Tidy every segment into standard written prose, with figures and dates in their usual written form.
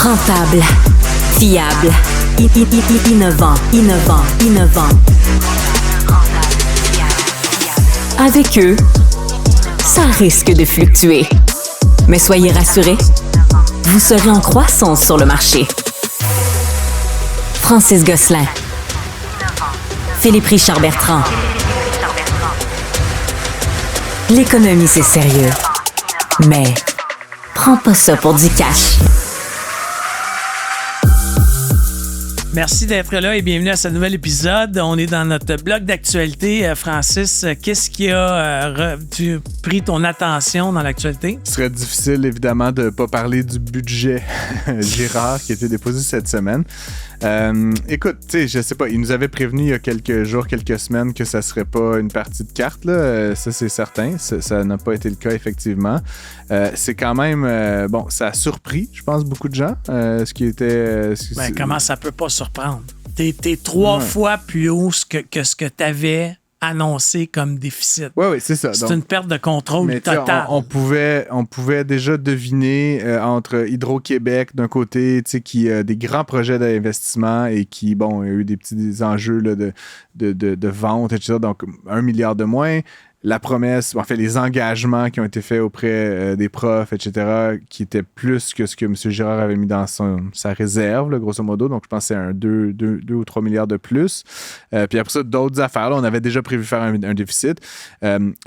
Rentable, fiable, innovant. Avec eux, ça risque de fluctuer. Mais soyez rassurés, vous serez en croissance sur le marché. Francis Gosselin, Philippe Richard Bertrand. L'économie, c'est sérieux. Mais prends pas ça pour du cash. Merci d'être là et bienvenue à ce nouvel épisode. On est dans notre blog d'actualité. Francis, qu'est-ce qui a pris ton attention dans l'actualité? Ce serait difficile, évidemment, de ne pas parler du budget Girard qui a été déposé cette semaine. Écoute, tu sais, je sais pas, il nous avait prévenu il y a quelques jours, quelques semaines que ça serait pas une partie de cartes, là. Ça, c'est certain. Ça n'a pas été le cas, effectivement. C'est quand même... bon, ça a surpris, je pense, beaucoup de gens. Ce qui était... Comment ça peut pas surprendre? T'es 3 fois plus haut que ce que t'avais annoncé comme déficit. Oui, c'est ça. C'est une perte de contrôle totale. On pouvait déjà deviner entre Hydro-Québec, d'un côté, qui a des grands projets d'investissement et qui, bon, a eu des petits enjeux là, de vente, etc. Donc, 1 milliard de moins. La promesse, en fait, les engagements qui ont été faits auprès des profs, etc., qui étaient plus que ce que M. Girard avait mis dans sa réserve, là, grosso modo. Donc, je pense que c'est un 2 ou 3 milliards de plus. Puis après ça, d'autres affaires. Là, on avait déjà prévu faire un déficit.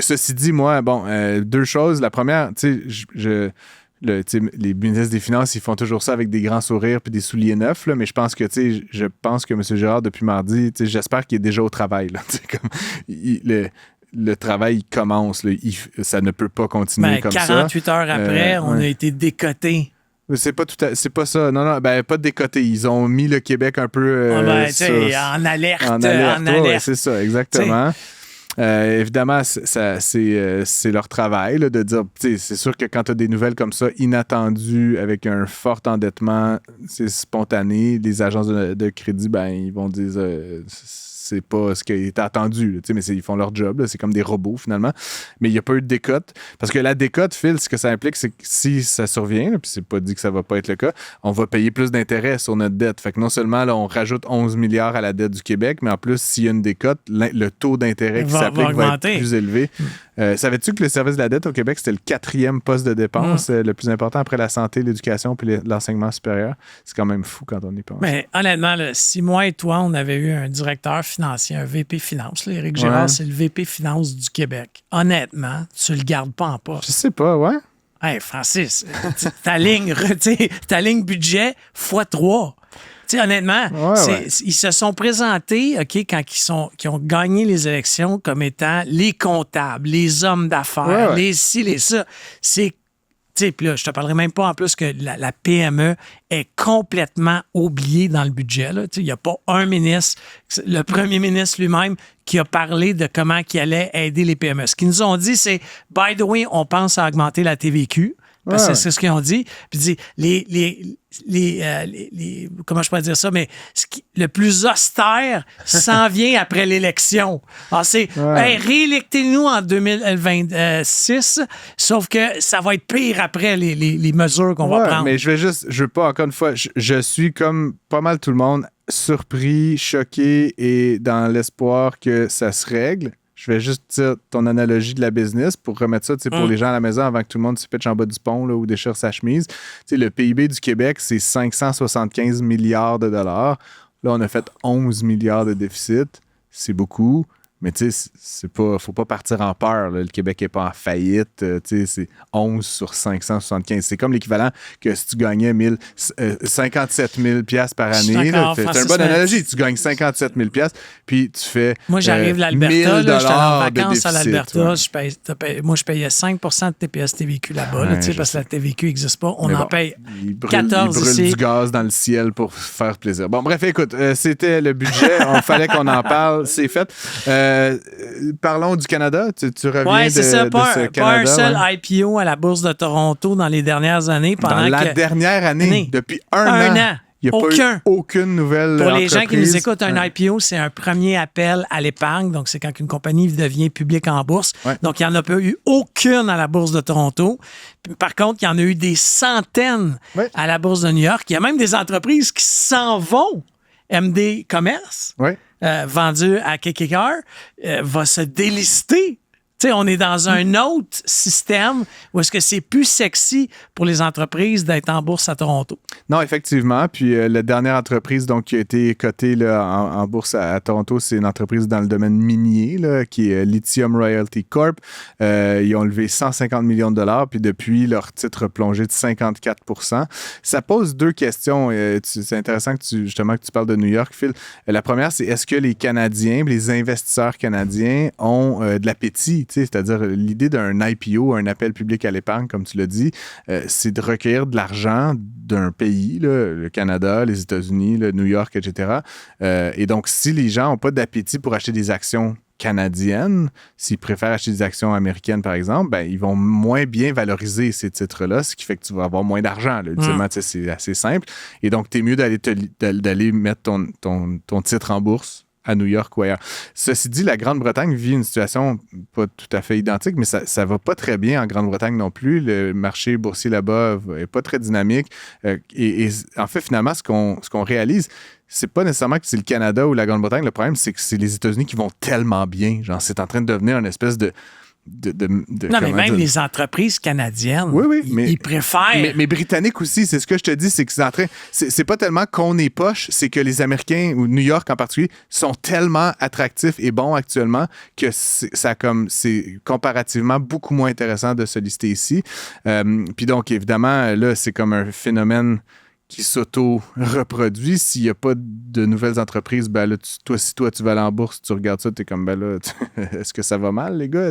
Ceci dit, moi, bon, 2 choses. La première, tu sais, les ministres des Finances, ils font toujours ça avec des grands sourires puis des souliers neufs, là, mais je pense que M. Girard, depuis mardi, j'espère qu'il est déjà au travail. Là, comme, le travail commence. Là, ça ne peut pas continuer comme 48 ça. 48 heures après, on a été décoté. C'est pas ça. Non, pas décoté. Ils ont mis le Québec un peu en alerte. En alerte. Ouais, c'est ça, exactement. Évidemment, c'est leur travail là, de dire, c'est sûr que quand tu as des nouvelles comme ça, inattendues, avec un fort endettement, c'est spontané, les agences de crédit, ils vont dire c'est pas ce qui est attendu, là, mais ils font leur job, là, c'est comme des robots finalement, mais il n'y a pas eu de décote, parce que la décote, Phil, ce que ça implique, c'est que si ça survient, puis c'est pas dit que ça va pas être le cas, on va payer plus d'intérêt sur notre dette, fait que non seulement là, on rajoute 11 milliards à la dette du Québec, mais en plus, s'il y a une décote, le taux d'intérêt qui s'applique va être plus élevé. Savais-tu que le service de la dette au Québec, c'était le 4e poste de dépense, le plus important après la santé, l'éducation puis l'enseignement supérieur? C'est quand même fou quand on y pense. Mais honnêtement, là, si moi et toi, on avait eu un directeur financier, un VP Finance, là, Éric Girard, c'est le VP Finance du Québec. Honnêtement, tu le gardes pas en poste. Je sais pas, ouais. Hey, Francis, ta ligne budget x3. Tu sais, honnêtement, ils se sont présentés, OK, quand ils ont gagné les élections comme étant les comptables, les hommes d'affaires, les ci, les ça. C'est, tu sais, puis là, je te parlerai même pas en plus que la PME est complètement oubliée dans le budget. Tu sais, il n'y a pas un ministre, le premier ministre lui-même, qui a parlé de comment il allait aider les PME. Ce qu'ils nous ont dit, c'est, by the way, on pense à augmenter la TVQ. Parce que c'est ce qu'ils ont dit. Puis comment je pourrais dire ça, mais le plus austère s'en vient après l'élection. Alors, c'est réélectez-nous en 2026, sauf que ça va être pire après les mesures qu'on va prendre. Mais je veux pas, encore une fois, je suis comme pas mal tout le monde surpris, choqué et dans l'espoir que ça se règle. Je vais juste dire ton analogie de la business pour remettre ça pour les gens à la maison avant que tout le monde se pitche en bas du pont là, ou déchire sa chemise. T'sais, le PIB du Québec, c'est 575 milliards de dollars. Là, on a fait 11 milliards de déficit. C'est beaucoup. Mais tu sais, faut pas partir en peur. Là. Le Québec n'est pas en faillite. C'est 11 sur 575. C'est comme l'équivalent que si tu gagnais 57 000 $ par année. C'est une bonne analogie. Tu gagnes 57 000 $, puis tu fais moi, j'arrive de l'Alberta. J'étais en vacances à l'Alberta. Je payais 5 % de TPS TVQ là-bas, parce que la TVQ n'existe pas. On en paye 14 ici. Ils brûlent du gaz dans le ciel pour faire plaisir. Bon, bref, écoute, c'était le budget. Il fallait qu'on en parle. C'est fait. Parlons du Canada. Tu reviens de ce Canada. Pas un seul IPO à la Bourse de Toronto dans les dernières années. Dernière année, depuis un an. Il n'y a pas eu aucune nouvelle Pour les entreprise. gens qui nous écoutent, un IPO, c'est un premier appel à l'épargne. Donc, c'est quand une compagnie devient publique en bourse. Ouais. Donc, il n'y en a pas eu aucune à la Bourse de Toronto. Par contre, il y en a eu des centaines à la Bourse de New York. Il y a même des entreprises qui s'en vont. MD Commerce, vendu à Kekekar, va se délister. Tu sais, on est dans un autre système où est-ce que c'est plus sexy pour les entreprises d'être en bourse à Toronto. Non, effectivement. Puis la dernière entreprise donc, qui a été cotée là, en bourse à Toronto, c'est une entreprise dans le domaine minier là, qui est Lithium Royalty Corp. Ils ont levé 150 millions de dollars, puis depuis, leur titre a plongé de 54 %. Ça pose deux questions. C'est intéressant que tu parles de New York, Phil. La première, c'est est-ce que les Canadiens, les investisseurs canadiens ont de l'appétit? C'est-à-dire l'idée d'un IPO, un appel public à l'épargne, comme tu l'as dit, c'est de recueillir de l'argent d'un pays, là, le Canada, les États-Unis, New York, etc. Et donc, si les gens n'ont pas d'appétit pour acheter des actions canadiennes, s'ils préfèrent acheter des actions américaines, par exemple, ben, ils vont moins bien valoriser ces titres-là, ce qui fait que tu vas avoir moins d'argent. Ultimement, c'est assez simple. Et donc, tu es mieux d'aller mettre ton titre en bourse à New York ou ailleurs. Ceci dit, la Grande-Bretagne vit une situation pas tout à fait identique, mais ça va pas très bien en Grande-Bretagne non plus. Le marché boursier là-bas est pas très dynamique. Et en fait, finalement, ce qu'on réalise, c'est pas nécessairement que c'est le Canada ou la Grande-Bretagne. Le problème, c'est que c'est les États-Unis qui vont tellement bien. Genre, c'est en train de devenir une espèce de non, mais même les entreprises canadiennes, ils préfèrent. Mais britanniques aussi, c'est ce que je te dis, c'est que c'est pas tellement qu'on est poche, c'est que les Américains, ou New York en particulier, sont tellement attractifs et bons actuellement que c'est comparativement beaucoup moins intéressant de se lister ici. Puis donc, évidemment, là, c'est comme un phénomène qui s'auto-reproduit. S'il n'y a pas de nouvelles entreprises, ben là, si toi, tu vas aller en bourse, tu regardes ça, tu es comme, ben là, est-ce que ça va mal, les gars?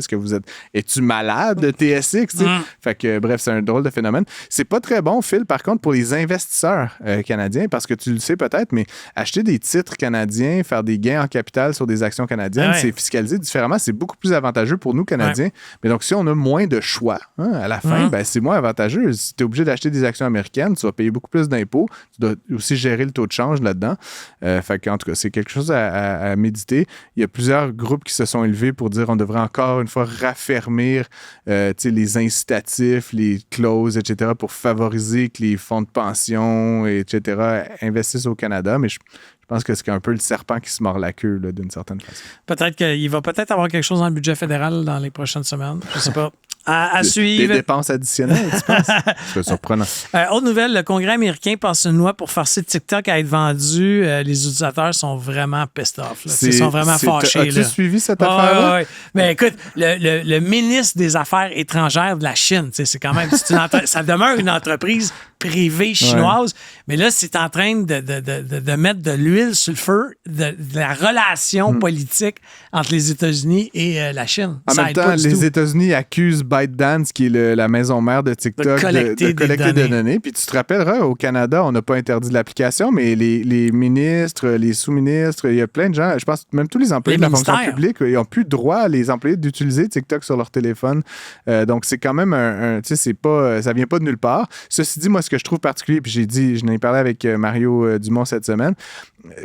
Es-tu malade de TSX? Fait que, bref, c'est un drôle de phénomène. C'est pas très bon, Phil, par contre, pour les investisseurs canadiens, parce que tu le sais peut-être, mais acheter des titres canadiens, faire des gains en capital sur des actions canadiennes, c'est fiscalisé différemment. C'est beaucoup plus avantageux pour nous, Canadiens. Mais donc, si on a moins de choix à la fin, ben, c'est moins avantageux. Si tu es obligé d'acheter des actions américaines, tu vas payer beaucoup plus d'impôts. Tu dois aussi gérer le taux de change là-dedans. Fait qu'en tout cas, c'est quelque chose à méditer. Il y a plusieurs groupes qui se sont élevés pour dire qu'on devrait encore une fois raffermir les incitatifs, les clauses, etc., pour favoriser que les fonds de pension, etc., investissent au Canada. Mais je pense que c'est un peu le serpent qui se mord la queue là, d'une certaine façon. Peut-être qu'il va avoir quelque chose dans le budget fédéral dans les prochaines semaines. Je ne sais pas. À suivre. Des dépenses additionnelles, tu penses? C'est surprenant. Autre nouvelle, le Congrès américain passe une loi pour forcer TikTok à être vendu. Les utilisateurs sont vraiment pissed off. Ils sont vraiment fâchés. As-tu suivi cette affaire-là? Oui. Mais écoute, le ministre des Affaires étrangères de la Chine, c'est quand même... ça demeure une entreprise privée chinoise, mais là, c'est en train de mettre de l'huile sur le feu de la relation politique entre les États-Unis et la Chine. En même temps, les États-Unis accusent ByteDance, qui est la maison mère de TikTok, de collecter des données. Puis tu te rappelleras, au Canada, on n'a pas interdit l'application, mais les ministres, les sous-ministres, il y a plein de gens, je pense même tous les employés de la fonction publique, ils n'ont plus droit, les employés, d'utiliser TikTok sur leur téléphone. Donc, c'est quand même tu sais, ça vient pas de nulle part. Ceci dit, moi, ce que je trouve particulier, puis je n'ai parlé avec Mario Dumont cette semaine,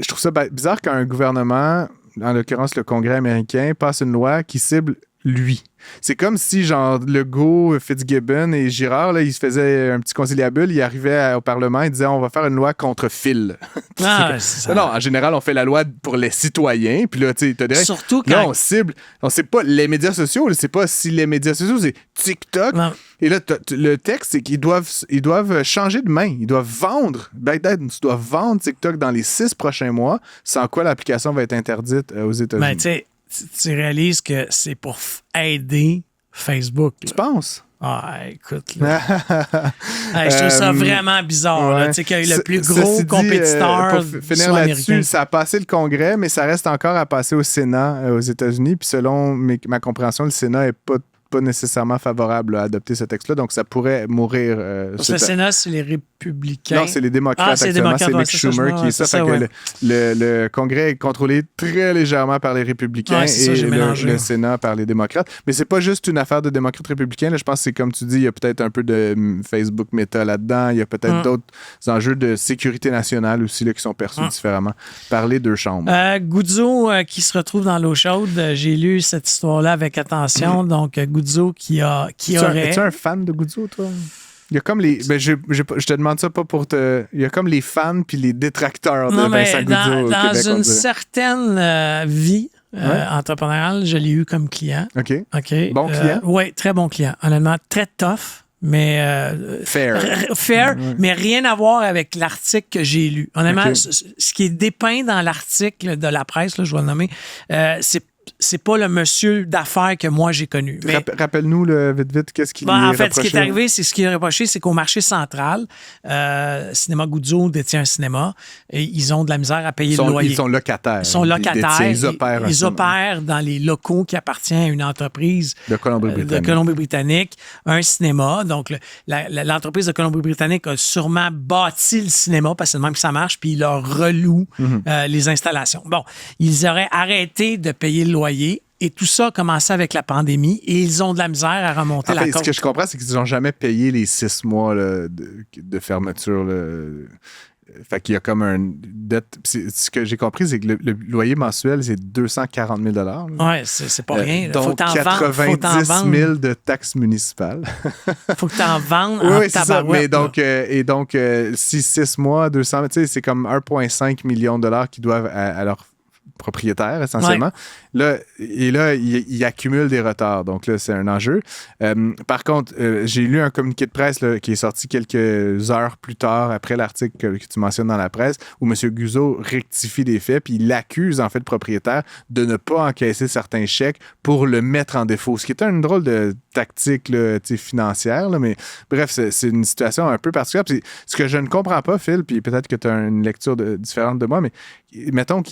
je trouve ça bizarre qu'un gouvernement, en l'occurrence le Congrès américain, passe une loi qui cible lui. C'est comme si, genre, Legault, Fitzgibbon et Girard, là, ils se faisaient un petit conciliabule, ils arrivaient au Parlement, ils disaient on va faire une loi contre Phil. Non, en général, on fait la loi pour les citoyens, puis là, tu sais, surtout quand... Là, on cible, c'est pas les médias sociaux, c'est pas si les médias sociaux, c'est TikTok. Non. Et là, le texte, c'est qu'ils doivent changer de main. Ils doivent vendre. ByteDance doit vendre TikTok dans les 6 prochains mois, sans quoi l'application va être interdite aux États-Unis. Ben, tu réalises que c'est pour aider Facebook. Là. Tu penses? Ah, écoute, là. Je trouve ça vraiment bizarre. Ouais. Tu sais, qu'il y a le plus gros compétiteur pour finir là-dessus, ça a passé le Congrès, mais ça reste encore à passer au Sénat aux États-Unis. Puis selon ma compréhension, le Sénat n'est pas pas nécessairement favorables à adopter ce texte-là, donc ça pourrait mourir. Le Sénat, c'est les républicains. Non, c'est les démocrates actuellement. C'est Mick Schumer qui est ça. Le Congrès est contrôlé très légèrement par les républicains et le Sénat par les démocrates. Mais c'est pas juste une affaire de démocrates républicains. Là, je pense que c'est comme tu dis, il y a peut-être un peu de Facebook Meta là-dedans. Il y a peut-être d'autres enjeux de sécurité nationale aussi là, qui sont perçus différemment par les deux chambres. Guzzo qui se retrouve dans l'eau chaude. J'ai lu cette histoire-là avec attention. Donc, Guzzo qui aurait... Es-tu un fan de Guzzo, toi? Il y a comme les... Ben, je te demande ça pas pour te... Il y a comme les fans puis les détracteurs de Vincent Guzzo au Québec. Dans une certaine vie entrepreneuriale, je l'ai eu comme client. OK. Bon client? Oui, très bon client. Honnêtement, très tough. Mais fair, mais rien à voir avec l'article que j'ai lu. Honnêtement, ce qui est dépeint dans l'article de la presse, là, je vais le nommer, c'est pas le monsieur d'affaires que moi j'ai connu. Mais, rappelle-nous vite, qu'est-ce qu'il lui est en reproché? fait, ce qui est arrivé, c'est ce qui est reproché, c'est qu'au marché central, Cinéma Guzzo détient un cinéma et ils ont de la misère à payer le loyer. Ils sont locataires. Ils opèrent dans les locaux qui appartiennent à une entreprise de Colombie-Britannique, un cinéma. Donc, l'entreprise de Colombie-Britannique a sûrement bâti le cinéma parce que c'est le même que ça marche, puis ils leur relouent les installations. Bon, ils auraient arrêté de payer le loyer et tout ça a commencé avec la pandémie et ils ont de la misère à remonter la côte. Ce que je comprends, c'est qu'ils n'ont jamais payé les 6 mois là, de fermeture. Fait qu'il y a comme un dette. Ce que j'ai compris, c'est que le loyer mensuel, c'est 240 000 $. Oui, c'est pas rien. Donc, 90 000 de taxes municipales. Faut que tu en vendes oui, c'est ça. Mais donc, si 6 mois, 200 000, c'est comme 1,5 million de $ qu'ils doivent à leur propriétaire, essentiellement. Là, il accumule des retards. Donc là, c'est un enjeu. Par contre, j'ai lu un communiqué de presse là, qui est sorti quelques heures plus tard, après l'article que tu mentionnes dans la presse, où M. Guzzo rectifie des faits, puis il accuse, en fait, le propriétaire de ne pas encaisser certains chèques pour le mettre en défaut. Ce qui est une drôle de tactique là, financière, là, mais bref, c'est une situation un peu particulière. Puis ce que je ne comprends pas, Phil, puis peut-être que tu as une lecture différente de moi, mais mettons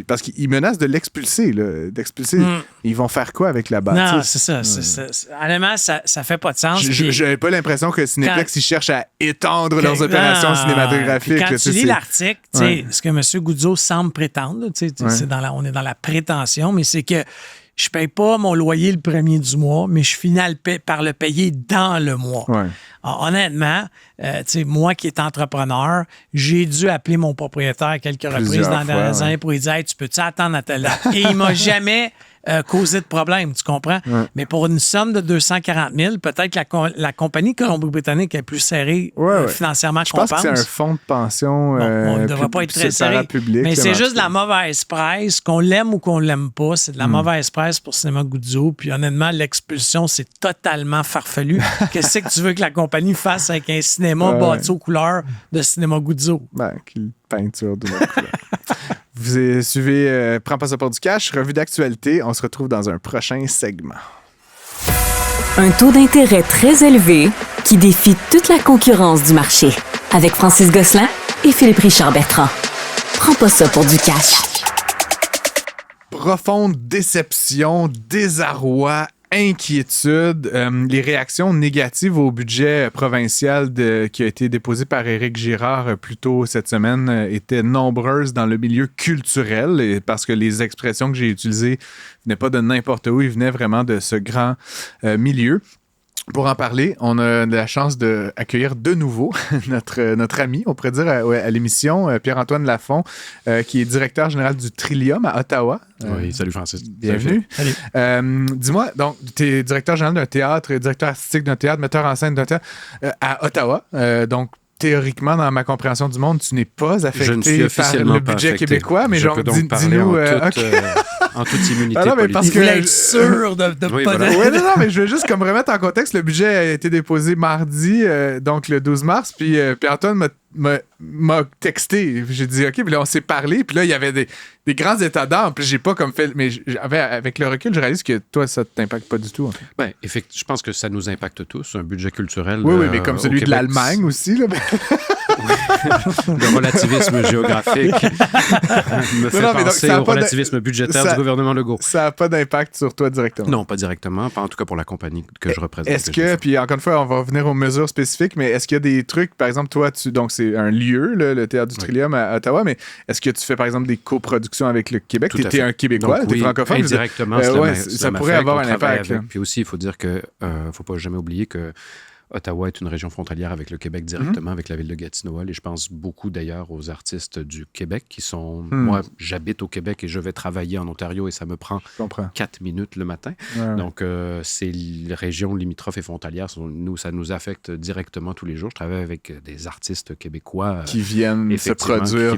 parce qu'il menace de l'expulser, d'expulser. Ils vont faire quoi avec la bâtisse? Non, c'est ça. Honnêtement, ça fait pas de sens. J'avais pas l'impression que Cinéplex, ils cherchent à étendre leurs opérations cinématographiques. Quand tu lis l'article, ce que M. Guzzo semble prétendre, on est dans la prétention, mais c'est que je paye pas mon loyer le premier du mois, mais je finis par le payer dans le mois. Ouais. Alors, honnêtement, moi qui est entrepreneur, j'ai dû appeler mon propriétaire quelques reprises dans les années pour lui dire hey, tu peux-tu attendre à telle date? Et il m'a jamais causé de problème, tu comprends? Ouais. Mais pour une somme de 240 000, peut-être que la compagnie Colombie-Britannique est plus serrée financièrement qu'on pense. Je pense que c'est un fonds de pension on ne devrait pas être très serré. Mais c'est juste de la mauvaise presse, qu'on l'aime ou qu'on l'aime pas. C'est de la mauvaise presse pour Cinéma Guzzo. Puis honnêtement, l'expulsion, c'est totalement farfelu. Qu'est-ce que tu veux que la compagnie fasse avec un cinéma bâti aux couleurs de Cinéma Guzzo? Qu'il peinture de notre couleur. Vous suivez Prends pas ça pour du cash, revue d'actualité. On se retrouve dans un prochain segment. Un taux d'intérêt très élevé qui défie toute la concurrence du marché. Avec Francis Gosselin et Philippe Richard Bertrand. Prends pas ça pour du cash. Profonde déception, désarroi, inquiétude. Les réactions négatives au budget provincial qui a été déposé par Éric Girard plus tôt cette semaine étaient nombreuses dans le milieu culturel, et parce que les expressions que j'ai utilisées venaient pas de n'importe où, ils venaient vraiment de ce grand milieu. Pour en parler, on a la chance d'accueillir de nouveau notre ami, on pourrait dire, à l'émission, Pierre-Antoine Lafont, qui est directeur général du Trillium à Ottawa. Oui, salut Francis. Bienvenue. Salut. Dis-moi, donc, tu es directeur général d'un théâtre, directeur artistique d'un théâtre, metteur en scène d'un théâtre à Ottawa. Donc, théoriquement, dans ma compréhension du monde, tu n'es pas affecté par le budget québécois, mais genre, dis-nous... en toute immunité politique. Parce que être sûr de oui, pas... Voilà. Oui, non, mais je veux juste comme remettre en contexte, le budget a été déposé mardi, donc le 12 mars, puis Antoine m'a texté. J'ai dit, OK, puis là, on s'est parlé, puis là, il y avait des grands états d'âme, puis j'ai pas comme fait... Mais avec le recul, je réalise que toi, ça t'impacte pas du tout. En fait. Ben, effectivement, je pense que ça nous impacte tous, un budget culturel. Oui, mais comme celui de l'Allemagne aussi. Là, Le relativisme géographique me fait penser au relativisme budgétaire du gouvernement Legault. Ça n'a pas d'impact sur toi directement? Non, pas directement. Pas en tout cas pour la compagnie que je représente. Est-ce que, puis encore une fois, on va revenir aux mesures spécifiques, mais est-ce qu'il y a des trucs, par exemple, toi, donc c'est un lieu, le Théâtre du Trillium à Ottawa, mais est-ce que tu fais, par exemple, des coproductions avec le Québec? Tu étais un Québécois, tu es francophone. Indirectement, ça pourrait avoir un impact. Puis aussi, il faut dire que faut pas jamais oublier que Ottawa est une région frontalière avec le Québec directement, avec la ville de Gatineau. Et je pense beaucoup d'ailleurs aux artistes du Québec qui sont... Moi, j'habite au Québec et je vais travailler en Ontario et ça me prend 4 minutes le matin. Ouais. Donc, ces régions limitrophes et frontalières, ça nous affecte directement tous les jours. Je travaille avec des artistes québécois qui viennent se produire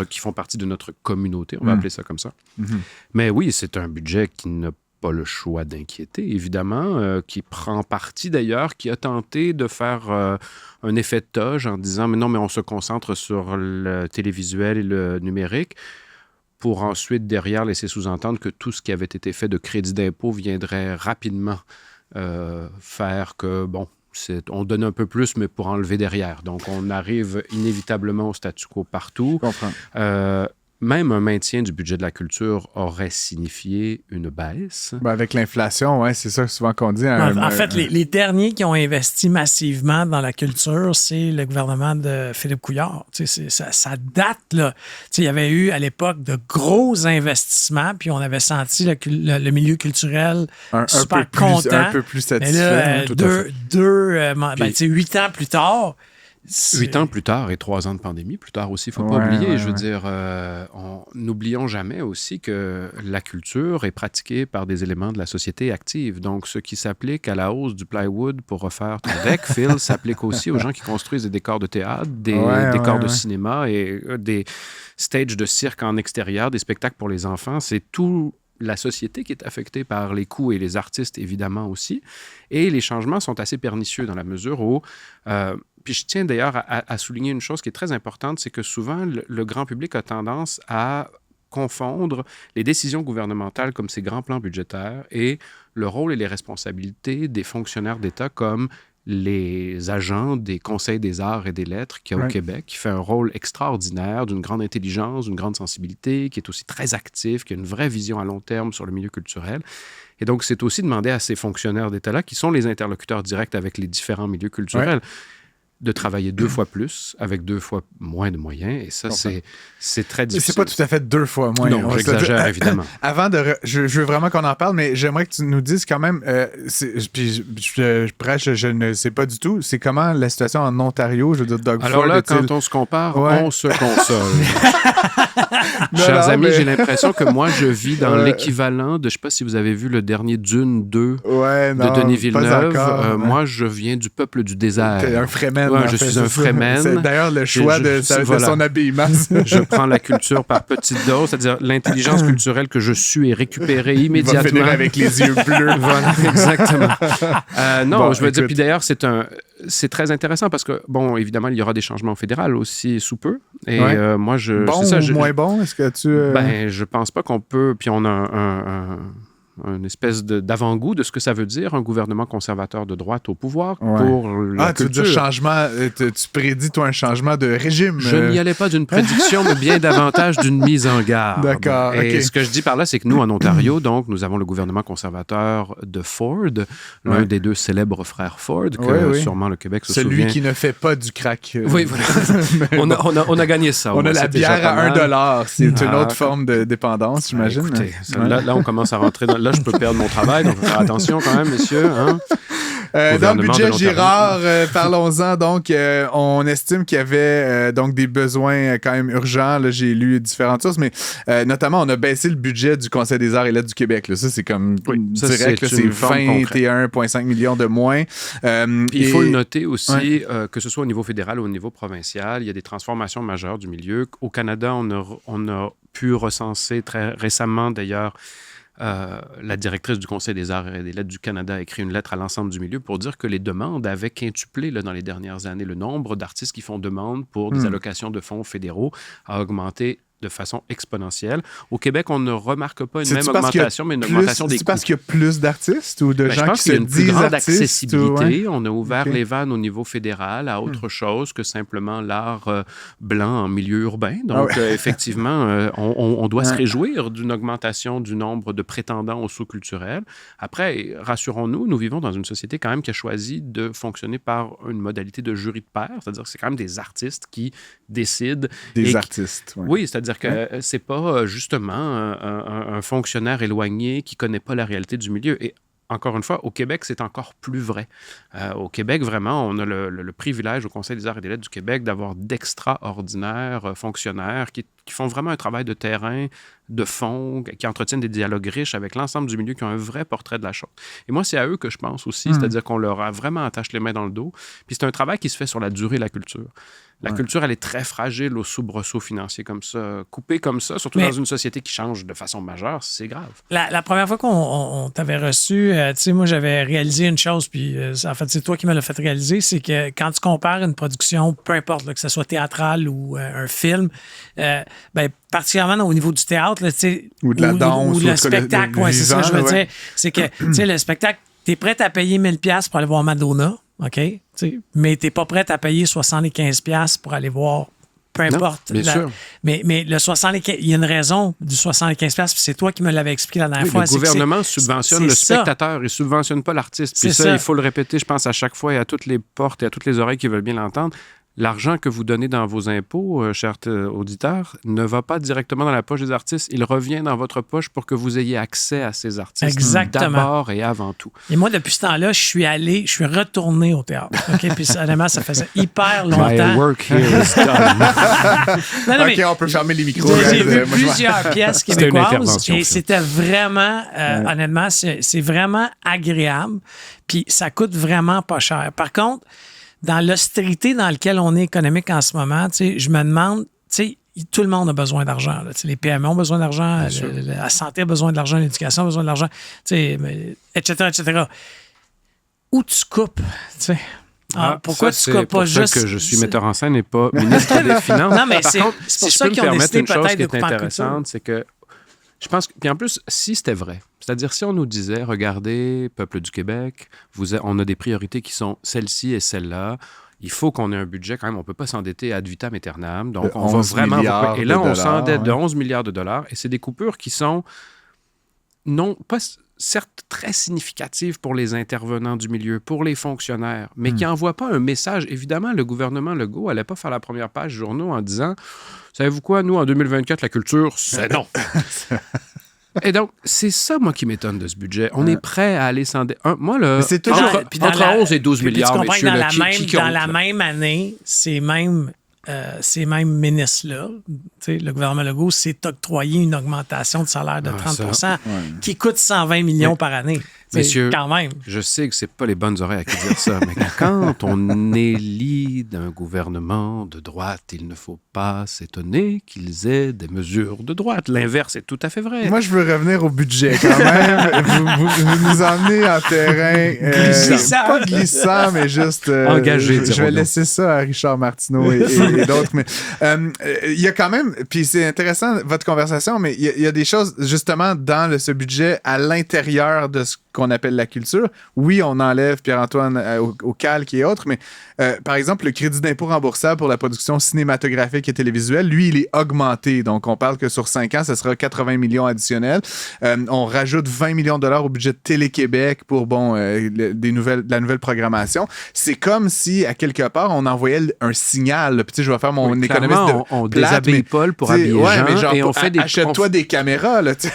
qui font partie de notre communauté. On va appeler ça comme ça. Mais oui, c'est un budget qui n'a pas le choix d'inquiéter, évidemment, qui prend parti d'ailleurs, qui a tenté de faire un effet de toge en disant « mais non, mais on se concentre sur le télévisuel et le numérique », pour ensuite, derrière, laisser sous-entendre que tout ce qui avait été fait de crédit d'impôt viendrait rapidement faire que, bon, on donne un peu plus, mais pour enlever derrière. Donc, on arrive inévitablement au statu quo partout. Je comprends. Même un maintien du budget de la culture aurait signifié une baisse. Ben avec l'inflation, ouais, c'est ça souvent qu'on dit. En fait, les derniers qui ont investi massivement dans la culture, c'est le gouvernement de Philippe Couillard. Ça date, là. Il y avait eu, à l'époque, de gros investissements, puis on avait senti le milieu culturel super content. Un peu plus satisfait. Mais là, 8 ans plus tard... 8 ans plus tard et 3 ans de pandémie plus tard aussi, il ne faut pas oublier. Je veux dire, n'oublions jamais aussi que la culture est pratiquée par des éléments de la société active. Donc, ce qui s'applique à la hausse du plywood pour refaire ton deck, Phil, s'applique aussi aux gens qui construisent des décors de théâtre, des décors de cinéma et des stages de cirque en extérieur, des spectacles pour les enfants. C'est tout la société qui est affectée par les coûts et les artistes, évidemment, aussi. Et les changements sont assez pernicieux dans la mesure où... Puis je tiens d'ailleurs à souligner une chose qui est très importante, c'est que souvent, le grand public a tendance à confondre les décisions gouvernementales comme ces grands plans budgétaires et le rôle et les responsabilités des fonctionnaires d'État comme les agents des conseils des arts et des lettres qu'il y a au Québec, qui fait un rôle extraordinaire, d'une grande intelligence, d'une grande sensibilité, qui est aussi très actif, qui a une vraie vision à long terme sur le milieu culturel. Et donc, c'est aussi demander à ces fonctionnaires d'État-là, qui sont les interlocuteurs directs avec les différents milieux culturels, de travailler 2 fois plus avec 2 fois moins de moyens. Et ça, c'est très difficile. Mais c'est pas tout à fait 2 fois moins. Non, j'exagère, évidemment. Avant je veux vraiment qu'on en parle, mais j'aimerais que tu nous dises quand même, puis je ne sais pas du tout, c'est comment la situation en Ontario, je veux dire, Doug Alors Ford, là, quand on se compare, on se console. Chers amis, j'ai l'impression que moi, je vis dans l'équivalent de, je ne sais pas si vous avez vu le dernier Dune 2 de Denis Villeneuve. Moi, je viens du peuple du désert. T'es un Fremen. Je suis un Fremen. C'est d'ailleurs le choix de son habillement. Je prends la culture par petites doses, c'est-à-dire l'intelligence culturelle que je suis est récupérée immédiatement. Il va finir avec les yeux bleus. Voilà, exactement. Je veux dire, puis d'ailleurs, c'est très intéressant parce que, bon, évidemment, il y aura des changements au fédéral aussi sous peu. Et moi, moins bon? Est-ce que tu... je pense pas qu'on peut... Puis on a une espèce d'avant-goût de ce que ça veut dire, un gouvernement conservateur de droite au pouvoir pour la culture. Tu veux dire changement, tu prédis, toi, un changement de régime? Je n'y allais pas d'une prédiction, mais bien davantage d'une mise en garde. D'accord. Et ce que je dis par là, c'est que nous, en Ontario, donc, nous avons le gouvernement conservateur de Ford, l'un des 2 célèbres frères Ford, que sûrement le Québec se souvient. Celui qui ne fait pas du crack. Oui, voilà. on a gagné ça. On a la bière à $1. C'est une autre forme de dépendance, j'imagine. Écoutez, là, on commence à rentrer dans... Là, je peux perdre mon travail, donc faire attention quand même, messieurs. Hein? Dans le budget Girard, parlons-en. Donc, on estime qu'il y avait donc des besoins quand même urgents. Là, j'ai lu différentes sources, mais notamment, on a baissé le budget du Conseil des arts et lettres du Québec. Là. Ça, c'est comme direct. C'est 21,5 millions de moins. Il faut le noter aussi, que ce soit au niveau fédéral ou au niveau provincial, il y a des transformations majeures du milieu. Au Canada, on a pu recenser très récemment, d'ailleurs, la directrice du Conseil des arts et des lettres du Canada a écrit une lettre à l'ensemble du milieu pour dire que les demandes avaient quintuplé dans les dernières années. Le nombre d'artistes qui font demande pour des allocations de fonds fédéraux a augmenté de façon exponentielle. Au Québec, on ne remarque pas une même augmentation, mais une augmentation des coûts. C'est parce qu'il y a plus d'artistes ou de gens qui se disent artistes? Je pense qu'il y a une plus grande accessibilité. On a ouvert les vannes au niveau fédéral à autre chose que simplement l'art blanc en milieu urbain. Donc, effectivement, on doit se réjouir d'une augmentation du nombre de prétendants au saut culturel. Après, rassurons-nous, nous vivons dans une société quand même qui a choisi de fonctionner par une modalité de jury de pairs, c'est-à-dire que c'est quand même des artistes qui décident. Des artistes, oui, c'est-à-dire que c'est pas justement un fonctionnaire éloigné qui connaît pas la réalité du milieu. Et encore une fois, au Québec, c'est encore plus vrai. Au Québec, vraiment, on a le privilège au Conseil des arts et des lettres du Québec d'avoir d'extraordinaires fonctionnaires qui font vraiment un travail de terrain, de fond, qui entretiennent des dialogues riches avec l'ensemble du milieu, qui ont un vrai portrait de la chose. Et moi, c'est à eux que je pense aussi, c'est-à-dire qu'on leur a vraiment attaché les mains dans le dos. Puis c'est un travail qui se fait sur la durée de la culture. La culture, elle est très fragile au soubresaut financier comme ça. Coupée comme ça, surtout dans une société qui change de façon majeure, c'est grave. La première fois qu'on t'avait reçu, tu sais, moi, j'avais réalisé une chose, puis en fait, c'est toi qui me l'as fait réaliser, c'est que quand tu compares une production, peu importe, là, que ce soit théâtrale ou un film, particulièrement au niveau du théâtre, là, ou de la danse, ou le spectacle, c'est ça que je veux dire. C'est que, tu sais, le spectacle, tu es prêt à payer 1000$ pour aller voir Madonna, OK? Mais tu n'es pas prêt à payer 75$ pour aller voir peu importe. Non, bien sûr. Mais le 75$, il y a une raison du 75$, puis c'est toi qui me l'avais expliqué la dernière fois. Le gouvernement subventionne le spectateur, il ne subventionne pas l'artiste. Puis ça, il faut le répéter, je pense, à chaque fois et à toutes les portes et à toutes les oreilles qui veulent bien l'entendre. L'argent que vous donnez dans vos impôts, chers auditeurs, ne va pas directement dans la poche des artistes. Il revient dans votre poche pour que vous ayez accès à ces artistes. Exactement. D'abord et avant tout. Et moi, depuis ce temps-là, je suis retourné au théâtre. OK? Puis honnêtement, ça faisait hyper longtemps. My work here is done. OK, on peut fermer les micros. J'ai vu plusieurs pièces québécoises et c'était vraiment, honnêtement, c'est vraiment agréable. Puis ça coûte vraiment pas cher. Par contre, dans l'austérité dans laquelle on est économique en ce moment, je me demande, tout le monde a besoin d'argent. Là. Les PME ont besoin d'argent, la santé a besoin de l'argent, l'éducation a besoin de l'argent, etc., etc. Où tu coupes? Pourquoi tu coupes pas juste... C'est pour ça que je suis metteur en scène et pas ministre des Finances. Non, mais c'est pour ça qu'ils ont décidé peut-être de couper en intéressante, c'est que je pense que, puis en plus, si c'était vrai, c'est-à-dire si on nous disait, regardez, peuple du Québec, on a des priorités qui sont celle-ci et celle-là, il faut qu'on ait un budget quand même, on ne peut pas s'endetter ad vitam aeternam, donc on va vraiment... Et là, on s'endette de 11 milliards de dollars, et c'est des coupures qui sont non pas certes très significatives pour les intervenants du milieu, pour les fonctionnaires, mais qui n'envoient pas un message. Évidemment, le gouvernement Legault n'allait pas faire la première page journaux en disant « Savez-vous quoi, nous, en 202024, la culture, c'est non. » Et donc, c'est ça, moi, qui m'étonne de ce budget. On est prêt à aller s'endetter. Moi, là, entre 11 et 12 milliards, messieurs, dans la même année, ces mêmes ministres-là, le gouvernement Legault s'est octroyé une augmentation de salaire de 30% qui coûte 120 millions par année. Messieurs, quand même. Je sais que c'est pas les bonnes oreilles à qui dire ça, mais quand on élit d'un gouvernement de droite, il ne faut pas s'étonner qu'ils aient des mesures de droite. L'inverse est tout à fait vrai. Moi, je veux revenir au budget quand même. vous nous emmenez en terrain pas glissant, mais juste engagé. Je vais laisser ça à Richard Martineau et d'autres. Mais il y a quand même, puis c'est intéressant votre conversation, mais il y a des choses justement dans ce budget à l'intérieur de ce qu'on appelle la culture. Oui, on enlève Pierre-Antoine au calque et autres, mais par exemple, le crédit d'impôt remboursable pour la production cinématographique et télévisuelle, lui, il est augmenté. Donc, on parle que sur 5 ans, ce sera 80 millions additionnels. On rajoute 20 millions de dollars au budget de Télé-Québec pour, de la nouvelle programmation. C'est comme si, à quelque part, on envoyait un signal. Puis, je vais faire mon économiste de on déshabille Paul pour habiller Jean, mais genre, et on fait des... Achète-toi des caméras, là. Tu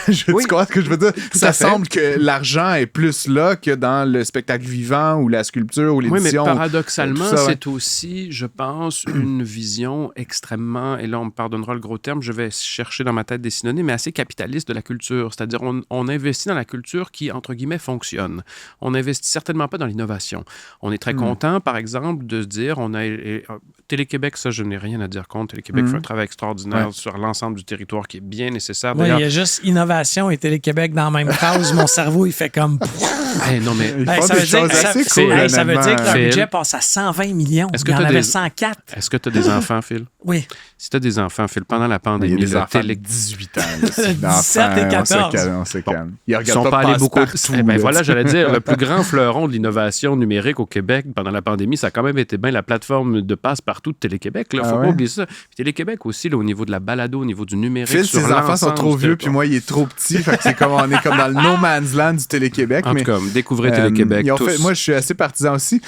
crois ce que je veux dire? Ça semble que l'argent est plus là que dans le spectacle vivant ou la sculpture ou l'édition. Oui, mais paradoxalement, c'est aussi, je pense, une vision extrêmement, et là, on me pardonnera le gros terme, je vais chercher dans ma tête des synonymes, mais assez capitaliste de la culture. C'est-à-dire, on investit dans la culture qui, entre guillemets, fonctionne. On n'investit certainement pas dans l'innovation. On est très content, par exemple, de se dire, Télé-Québec, ça, je n'ai rien à dire contre. Télé-Québec fait un travail extraordinaire sur l'ensemble du territoire qui est bien nécessaire. Oui, il y a juste innovation et Télé-Québec dans la même phrase. Mon cerveau, il fait comme... non, mais ça veut dire que leur budget passe à 120 millions. Il y en avait 104. Est-ce que tu as des enfants, Phil? Oui. Si tu as des enfants, Phil, pendant la pandémie, il y a des enfants de 18 ans. 17 et 14. On se calme. Ils Ils regardent sont pas allés beaucoup. Passepartout, Eh ben là, voilà, j'allais dire, le plus grand fleuron de l'innovation numérique au Québec pendant la pandémie, ça a quand même été bien la plateforme de Passe-Partout de Télé-Québec. Il ne faut pas oublier ça. Puis Télé-Québec aussi, là, au niveau de la balado, au niveau du numérique. Phil, ses enfants sont trop vieux, puis moi, il est trop petit. Fait que on est comme dans le no man's land du Télé-Québec. En tout cas, découvrez Télé-Québec. Moi, je suis assez partisan aussi.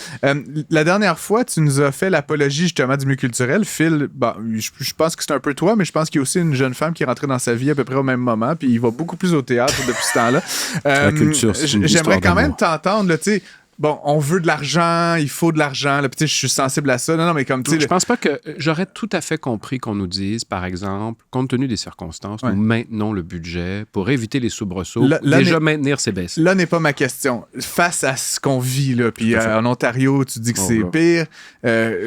La dernière fois, tu nous as fait l'apologie justement du milieu culturel. Phil, je pense que c'est un peu toi, mais je pense qu'il y a aussi une jeune femme qui est rentrée dans sa vie à peu près au même moment, puis il va beaucoup plus au théâtre depuis ce temps-là. La culture, c'est une J'aimerais histoire quand même d'amour. t'entendre, là, tu sais. Bon, on veut de l'argent, il faut de l'argent. Là, je suis sensible à ça. Non, mais comme tu sais. Je pense pas que j'aurais tout à fait compris qu'on nous dise, par exemple, compte tenu des circonstances, nous maintenons le budget pour éviter les soubresauts, maintenir ces baisses. Là n'est pas ma question. Face à ce qu'on vit, là, puis en Ontario, tu dis que c'est pire.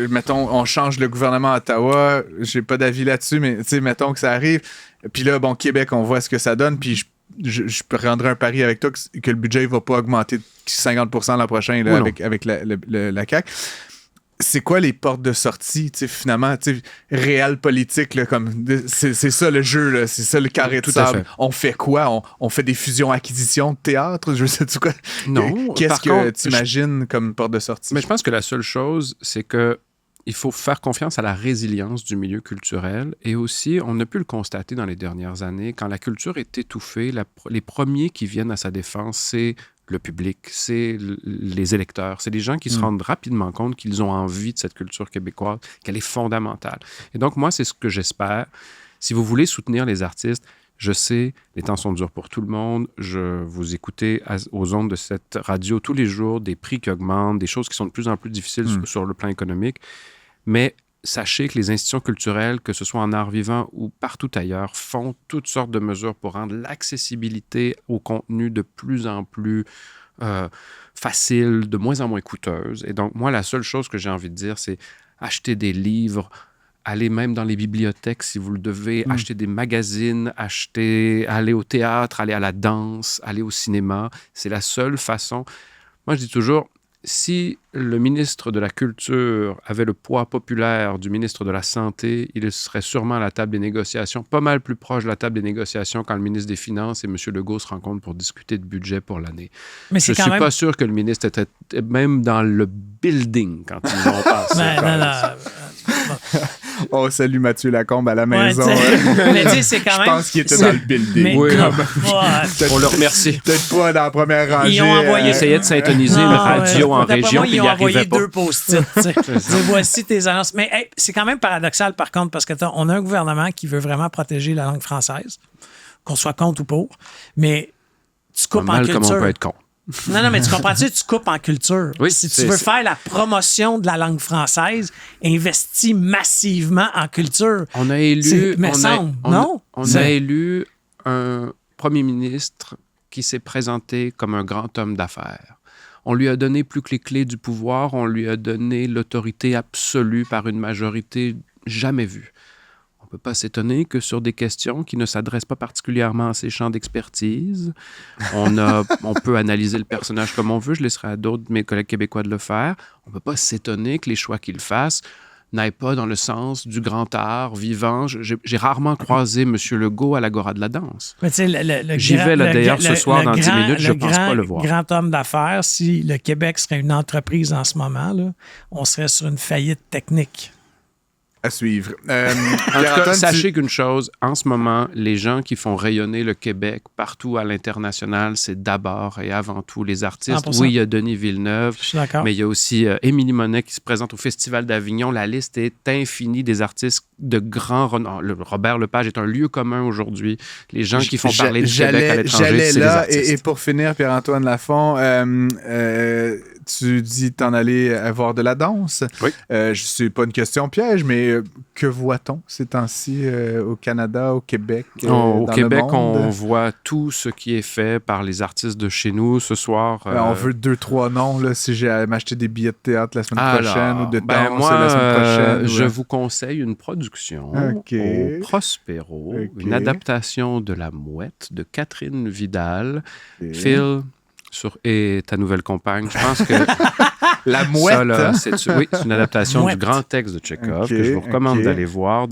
Mettons, on change le gouvernement à Ottawa. J'ai pas d'avis là-dessus, mais mettons que ça arrive. Puis là, bon, Québec, on voit ce que ça donne. Puis je prendrais un pari avec toi que le budget ne va pas augmenter de 50% l'an prochain là, avec la CAQ. C'est quoi les portes de sortie, finalement, réel politique, là, c'est ça le jeu, là, c'est ça le carré de sable. On fait quoi? On fait des fusions-acquisitions de théâtre? Je sais quoi? Non. Qu'est-ce que tu imagines comme porte de sortie? Mais je pense que la seule chose, c'est que il faut faire confiance à la résilience du milieu culturel et aussi, on a pu le constater dans les dernières années, quand la culture est étouffée, les premiers qui viennent à sa défense, c'est le public, c'est les électeurs, c'est des gens qui se rendent rapidement compte qu'ils ont envie de cette culture québécoise, qu'elle est fondamentale. Et donc, moi, c'est ce que j'espère. Si vous voulez soutenir les artistes, je sais, les temps sont durs pour tout le monde. Vous écoutez aux ondes de cette radio tous les jours des prix qui augmentent, des choses qui sont de plus en plus difficiles sur le plan économique. Mais sachez que les institutions culturelles, que ce soit en art vivant ou partout ailleurs, font toutes sortes de mesures pour rendre l'accessibilité au contenu de plus en plus facile, de moins en moins coûteuse. Et donc, moi, la seule chose que j'ai envie de dire, c'est acheter des livres, aller même dans les bibliothèques si vous le devez, acheter des magazines, aller au théâtre, aller à la danse, aller au cinéma. C'est la seule façon. Moi, je dis toujours, si le ministre de la Culture avait le poids populaire du ministre de la Santé, il serait sûrement à la table des négociations, pas mal plus proche de la table des négociations quand le ministre des Finances et M. Legault se rencontrent pour discuter de budget pour l'année. Mais je ne suis pas sûr que le ministre était même dans le building quand ils ont passé. On salue Mathieu Lacombe à la maison. Mais tu sais, c'est quand même... Je pense qu'il était dans le building. Oui, on le remercie. Peut-être pas dans la première rangée. Ils essayaient de syntoniser une radio en région, puis ils ont envoyé pas. 2 post-it. Voici tes annonces. Mais hey, c'est quand même paradoxal, par contre, parce qu'on a un gouvernement qui veut vraiment protéger la langue française, qu'on soit contre ou pour, mais tu coupes en culture. Comment on peut être contre. Non, mais tu comprends-tu? Tu coupes en culture. Oui, si tu veux faire la promotion de la langue française, investis massivement en culture. On a élu... On a élu un premier ministre qui s'est présenté comme un grand homme d'affaires. On lui a donné plus que les clés du pouvoir, on lui a donné l'autorité absolue par une majorité jamais vue. On ne peut pas s'étonner que sur des questions qui ne s'adressent pas particulièrement à ses champs d'expertise, on peut analyser le personnage comme on veut. Je laisserai à d'autres de mes collègues québécois de le faire. On ne peut pas s'étonner que les choix qu'il fasse n'aillent pas dans le sens du grand art vivant. J'ai rarement croisé M. Legault à l'Agora de la danse. J'y vais d'ailleurs ce soir dans 10 minutes, je ne pense pas le voir. Le grand homme d'affaires, si le Québec serait une entreprise en ce moment, là, on serait sur une faillite technique. À suivre. En tout cas, sachez qu'une chose, en ce moment, les gens qui font rayonner le Québec partout à l'international, c'est d'abord et avant tout les artistes. 100%. Oui, il y a Denis Villeneuve, mais il y a aussi Émilie Monet qui se présente au Festival d'Avignon. La liste est infinie des artistes de grand renom. Robert Lepage est un lieu commun aujourd'hui. Les gens qui font parler du Québec à l'étranger, c'est les artistes. Et pour finir, Pierre-Antoine Lafont, tu dis t'en aller voir de la danse. Oui. C'est pas une question piège, mais que voit-on ces temps-ci au Canada, au Québec? Au Québec, on voit tout ce qui est fait par les artistes de chez nous. Ce soir... on veut 2-3 noms, là, si j'ai à m'acheter des billets de théâtre la semaine prochaine ou de danse la semaine prochaine. Je vous conseille une production au Prospero, une adaptation de La Mouette de Catherine Vidal. Phil... Et ta nouvelle compagne. Je pense que La mouette. ça, là, c'est une adaptation Mouette. du grand texte de Tchekhov que je vous recommande d'aller voir.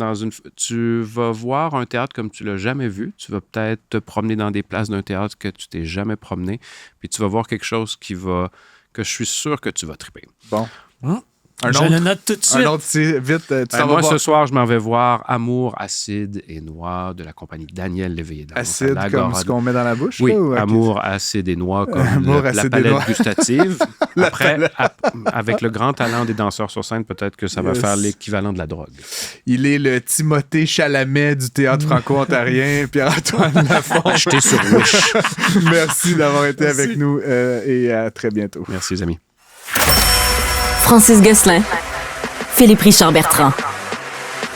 Tu vas voir un théâtre comme tu l'as jamais vu. Tu vas peut-être te promener dans des places d'un théâtre que tu t'es jamais promené. Puis tu vas voir quelque chose que je suis sûr que tu vas triper. Bon. Je le note tout de suite. Un autre, vite. Moi, ce soir, je m'en vais voir Amour, acide et noir de la compagnie Daniel Léveillé. Acide comme ce qu'on met dans la bouche? Oui, là, ou... Amour, acide et noir comme la acide et palette noir. gustative. Après, avec le grand talent des danseurs sur scène, peut-être que ça va faire l'équivalent de la drogue. Il est le Timothée Chalamet du théâtre franco-ontarien, Pierre-Antoine Lafont. Acheté sur Wish. Merci d'avoir été avec nous et à très bientôt. Merci, les amis. Francis Gosselin, Philippe Richard Bertrand.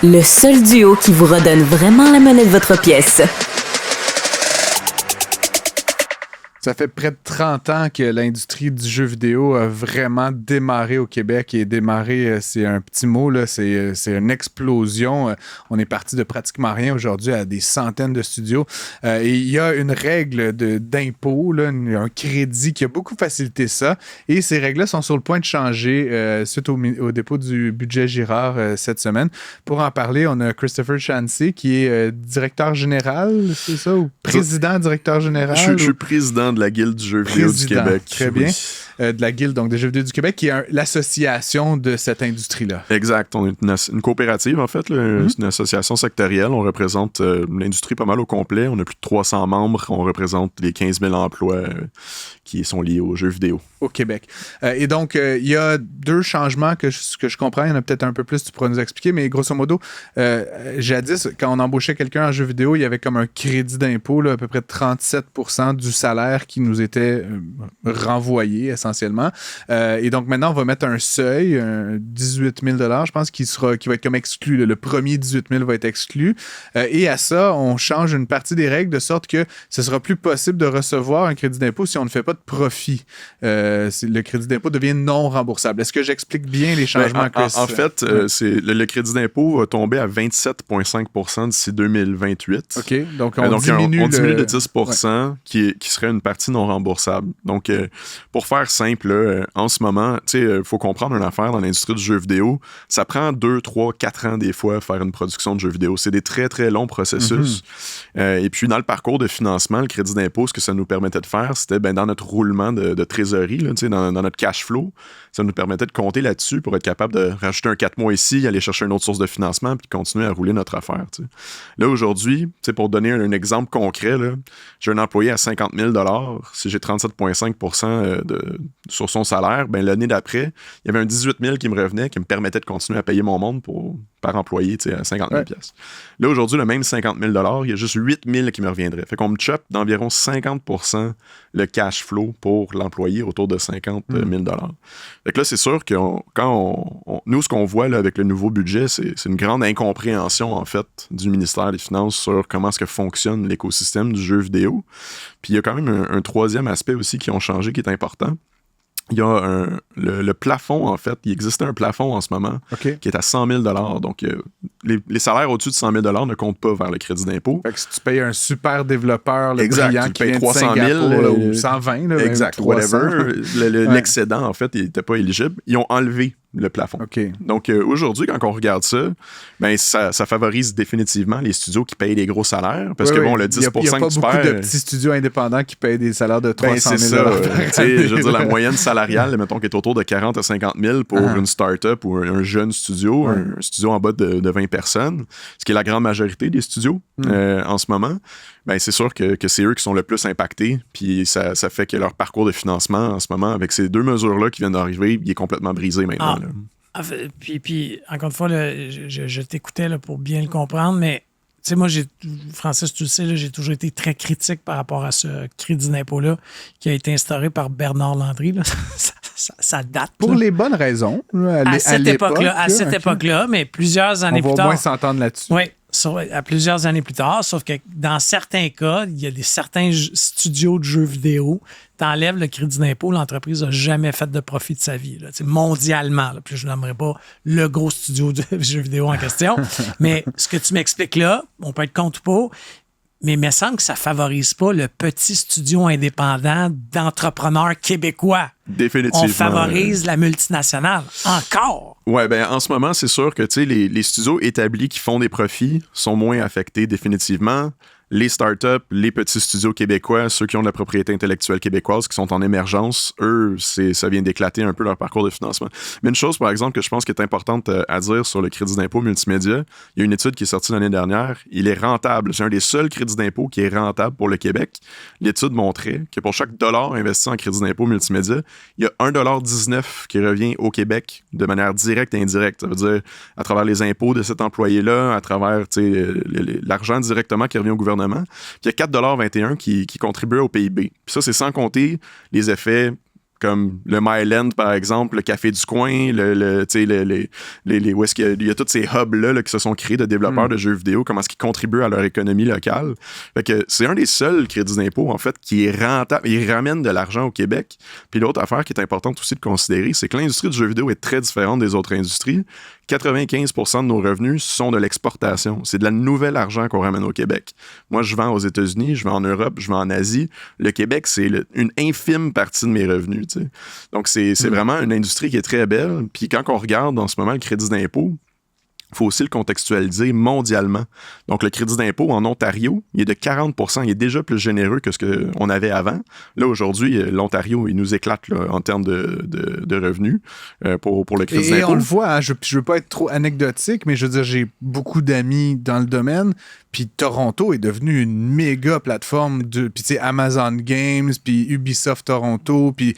Le seul duo qui vous redonne vraiment la monnaie de votre pièce. Ça fait près de 30 ans que l'industrie du jeu vidéo a vraiment démarré au Québec. Et démarré, c'est un petit mot, là, c'est une explosion. On est parti de pratiquement rien aujourd'hui à des centaines de studios. Et il y a une règle d'impôt, là, un crédit qui a beaucoup facilité ça. Et ces règles-là sont sur le point de changer suite au dépôt du budget Girard cette semaine. Pour en parler, on a Christopher Chancey qui est directeur général, c'est ça? Ou président-directeur général? Je suis président de la Guilde du jeu vidéo du Québec. Très bien. De la Guilde donc, des jeux vidéo du Québec, qui est l'association de cette industrie-là. Exact. On est une coopérative, en fait. Là. C'est une association sectorielle. On représente l'industrie pas mal au complet. On a plus de 300 membres. On représente les 15 000 emplois qui sont liés aux jeux vidéo. Au Québec. Et donc, il y a deux changements que je comprends. Il y en a peut-être un peu plus, tu pourras nous expliquer. Mais grosso modo, jadis, quand on embauchait quelqu'un en jeu vidéo, il y avait comme un crédit d'impôt, là, à peu près 37% du salaire qui nous était renvoyé essentiellement. Et donc maintenant, on va mettre un seuil, 18 000 $, je pense, qui va être comme exclu. Là. Le premier 18 000 va être exclu. Et à ça, on change une partie des règles de sorte que ce sera plus possible de recevoir un crédit d'impôt si on ne fait pas de profit. Le crédit d'impôt devient non remboursable. Est-ce que j'explique bien les changements, Chris? En fait, le crédit d'impôt va tomber à 27,5% d'ici 2028. OK. Donc, on diminue de 10%, qui serait une partie non remboursable. Donc, pour faire simple, là, en ce moment, il faut comprendre une affaire dans l'industrie du jeu vidéo. Ça prend 2, 3, 4 ans des fois faire une production de jeux vidéo. C'est des très, très longs processus. Et puis, dans le parcours de financement, le crédit d'impôt, ce que ça nous permettait de faire, c'était dans notre roulement de trésorerie, là, dans notre cash flow, ça nous permettait de compter là-dessus pour être capable de rajouter un 4 mois ici, aller chercher une autre source de financement puis de continuer à rouler notre affaire. T'sais. Là, aujourd'hui, pour donner un exemple concret, là, j'ai un employé à 50 000 $. Si j'ai 37,5% sur son salaire, ben, l'année d'après, il y avait un 18 000 qui me revenait, qui me permettait de continuer à payer mon monde par employé à 50 000 $. Là, aujourd'hui, le même 50 000 $, il y a juste 8 000 qui me reviendraient. Fait qu'on me chope d'environ 50% le cash flow pour l'employé autour de 50 000 $. Fait que là, c'est sûr que nous, ce qu'on voit là, avec le nouveau budget, c'est une grande incompréhension, en fait, du ministère des Finances sur comment est-ce que fonctionne l'écosystème du jeu vidéo. Puis il y a quand même un troisième aspect aussi qui ont changé, qui est important. Il y a le plafond, en fait. Il existait un plafond en ce moment qui est à 100 000 $. Donc, les salaires au-dessus de 100 000 $ ne comptent pas vers le crédit d'impôt. Fait que si tu payes un super développeur, exact, brillant, tu payes 300 000 ou 120 là, exact, whatever. L'excédent, en fait, il n'était pas éligible. Ils ont enlevé le plafond. Donc, aujourd'hui, quand on regarde ça, ben, ça favorise définitivement les studios qui payent des gros salaires. Parce que, bon, le 10% que tu perds... Il n'y a pas beaucoup de petits studios indépendants qui payent des salaires de 300 000 $. Je veux dire, la moyenne salariale, mettons, qui est autour de 40 à 50 000 pour une start-up ou un jeune studio, un studio en bas de 20 personnes, ce qui est la grande majorité des studios en ce moment. Ben, c'est sûr que c'est eux qui sont le plus impactés. Puis ça fait que leur parcours de financement en ce moment, avec ces deux mesures-là qui viennent d'arriver, il est complètement brisé maintenant. Puis, encore une fois, là, je t'écoutais là, pour bien le comprendre, mais tu sais, moi, Francis, tu le sais, là, j'ai toujours été très critique par rapport à ce crédit d'impôt-là qui a été instauré par Bernard Landry. Là. Ça date. Pour les bonnes raisons. À cette époque-là, mais plusieurs années plus tard. On va au moins s'entendre là-dessus. Oui, à plusieurs années plus tard, sauf que dans certains cas, il y a certains studios de jeux vidéo, t'enlèves le crédit d'impôt, l'entreprise n'a jamais fait de profit de sa vie, là, mondialement. Là, puis je n'aimerais pas le gros studio de jeux vidéo en question, mais ce que tu m'expliques là, on peut être contre ou pas, mais il me semble que ça favorise pas le petit studio indépendant d'entrepreneurs québécois. Définitivement. On favorise la multinationale. Encore. Ouais, ben en ce moment, c'est sûr que les studios établis qui font des profits sont moins affectés définitivement. Les startups, les petits studios québécois, ceux qui ont de la propriété intellectuelle québécoise, qui sont en émergence, eux, ça vient d'éclater un peu leur parcours de financement. Mais une chose, par exemple, que je pense qui est importante à dire sur le crédit d'impôt multimédia, il y a une étude qui est sortie l'année dernière, il est rentable. C'est un des seuls crédits d'impôt qui est rentable pour le Québec. L'étude montrait que pour chaque dollar investi en crédit d'impôt multimédia, il y a 1,19$ qui revient au Québec de manière directe et indirecte. Ça veut dire à travers les impôts de cet employé-là, à travers l'argent directement qui revient au gouvernement. Puis il y a 4,21$ qui contribuent au PIB. Puis ça, c'est sans compter les effets comme le Myland, par exemple, le Café du Coin, où est-ce qu'il y a tous ces hubs-là qui se sont créés de développeurs de jeux vidéo, comment est-ce qu'ils contribuent à leur économie locale. Fait que c'est un des seuls crédits d'impôt, en fait, qui est rentable. Il ramène de l'argent au Québec. Puis l'autre affaire qui est importante aussi de considérer, c'est que l'industrie du jeu vidéo est très différente des autres industries. 95% de nos revenus sont de l'exportation. C'est de la nouvelle argent qu'on ramène au Québec. Moi, je vends aux États-Unis, je vends en Europe, je vends en Asie. Le Québec, c'est une infime partie de mes revenus. T'sais. Donc, c'est vraiment une industrie qui est très belle. Puis quand on regarde en ce moment le crédit d'impôt, il faut aussi le contextualiser mondialement. Donc, le crédit d'impôt en Ontario, il est de 40%. Il est déjà plus généreux que ce qu'on avait avant. Là, aujourd'hui, l'Ontario, il nous éclate là, en termes de revenus pour le crédit d'impôt. Et on le voit, hein, je ne veux pas être trop anecdotique, mais je veux dire, j'ai beaucoup d'amis dans le domaine. Puis Toronto est devenu une méga plateforme puis tu sais, Amazon Games, puis Ubisoft Toronto, puis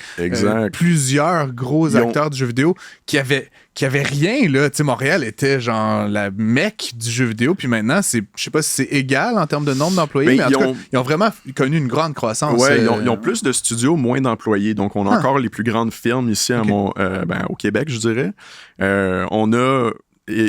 plusieurs gros acteurs du jeu vidéo qui avaient rien, là. Tu sais, Montréal était genre la mecque du jeu vidéo, puis maintenant, je sais pas si c'est égal en termes de nombre d'employés, mais en tout cas, ils ont vraiment connu une grande croissance. Ouais, ils ont plus de studios, moins d'employés. Donc, on a encore les plus grandes firmes ici au Québec, je dirais. On a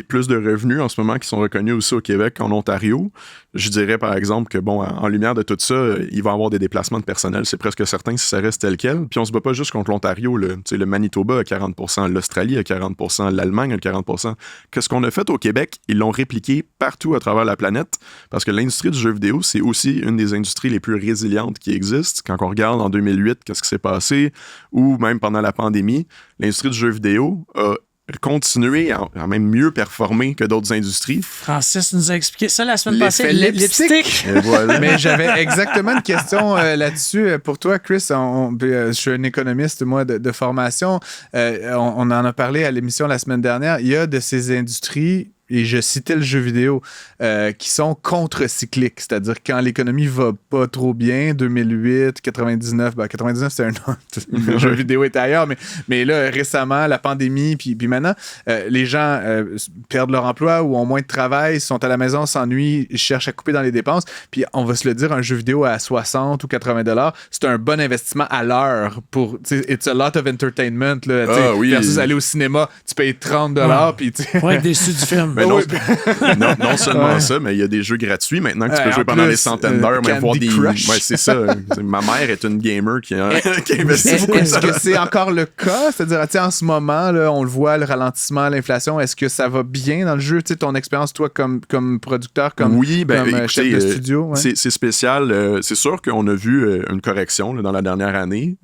plus de revenus en ce moment qui sont reconnus aussi au Québec qu'en Ontario. Je dirais, par exemple, que, bon, en lumière de tout ça, il va y avoir des déplacements de personnel. C'est presque certain si ça reste tel quel. Puis on se bat pas juste contre l'Ontario. Le Manitoba a 40%, l'Australie a 40%, l'Allemagne a 40%. Qu'est-ce qu'on a fait au Québec? Ils l'ont répliqué partout à travers la planète parce que l'industrie du jeu vidéo, c'est aussi une des industries les plus résilientes qui existent. Quand on regarde en 2008, qu'est-ce qui s'est passé, ou même pendant la pandémie, l'industrie du jeu vidéo a continuer à même mieux performer que d'autres industries. Francis nous a expliqué ça la semaine passée. Lipstick. Voilà. Mais j'avais exactement une question là-dessus pour toi, Chris. Je suis un économiste, moi, de formation. On en a parlé à l'émission la semaine dernière. Il y a de ces industries, et je citais le jeu vidéo, qui sont contre-cycliques. C'est-à-dire quand l'économie va pas trop bien, 2008, 99, 99 c'est un an, le jeu vidéo est ailleurs, mais là, récemment, la pandémie, puis maintenant, les gens perdent leur emploi ou ont moins de travail, sont à la maison, s'ennuient, cherchent à couper dans les dépenses, puis on va se le dire, un jeu vidéo à 60 ou 80$, c'est un bon investissement à l'heure pour, it's a lot of entertainment, là, versus aller au cinéma, tu payes 30$, puis pour être déçu du film. Non seulement ça, mais il y a des jeux gratuits maintenant que tu peux jouer pendant des centaines d'heures, même voir des. Ouais, c'est ça. Ma mère est une gamer qui investit beaucoup. Est-ce que c'est encore le cas? C'est-à-dire, en ce moment, là, on le voit, le ralentissement, l'inflation, est-ce que ça va bien dans le jeu? Tu sais, ton expérience, toi, comme producteur, comme chef de studio? Ouais. C'est spécial. C'est sûr qu'on a vu une correction là, dans la dernière année.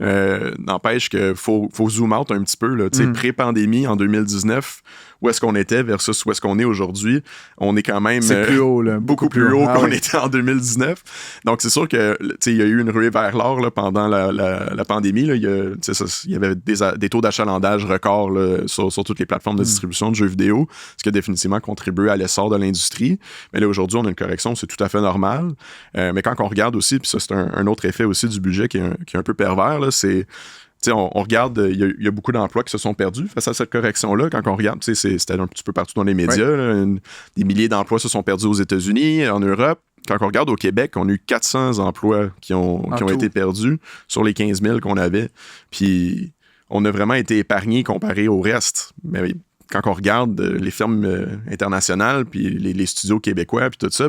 N'empêche qu'il faut zoom out un petit peu. Là, pré-pandémie, en 2019, où est-ce qu'on était versus où est-ce qu'on est aujourd'hui, on est quand même c'est plus haut, là, beaucoup plus haut qu'on était en 2019. Donc, c'est sûr que il y a eu une ruée vers l'or là, pendant la pandémie. Là. Il y avait des taux d'achalandage records là, sur toutes les plateformes de distribution de jeux vidéo, ce qui a définitivement contribué à l'essor de l'industrie. Mais là, aujourd'hui, on a une correction, c'est tout à fait normal. Mais quand on regarde aussi, puis ça, c'est un autre effet aussi du budget qui est un peu pervers, là, c'est... On regarde, il y a beaucoup d'emplois qui se sont perdus face à cette correction-là. Quand on regarde, c'était un petit peu partout dans les médias. Là, des milliers d'emplois se sont perdus aux États-Unis, en Europe. Quand on regarde au Québec, on a eu 400 emplois qui ont été perdus sur les 15 000 qu'on avait. Puis on a vraiment été épargnés comparé au reste. Mais quand on regarde les firmes internationales, puis les studios québécois, puis tout ça,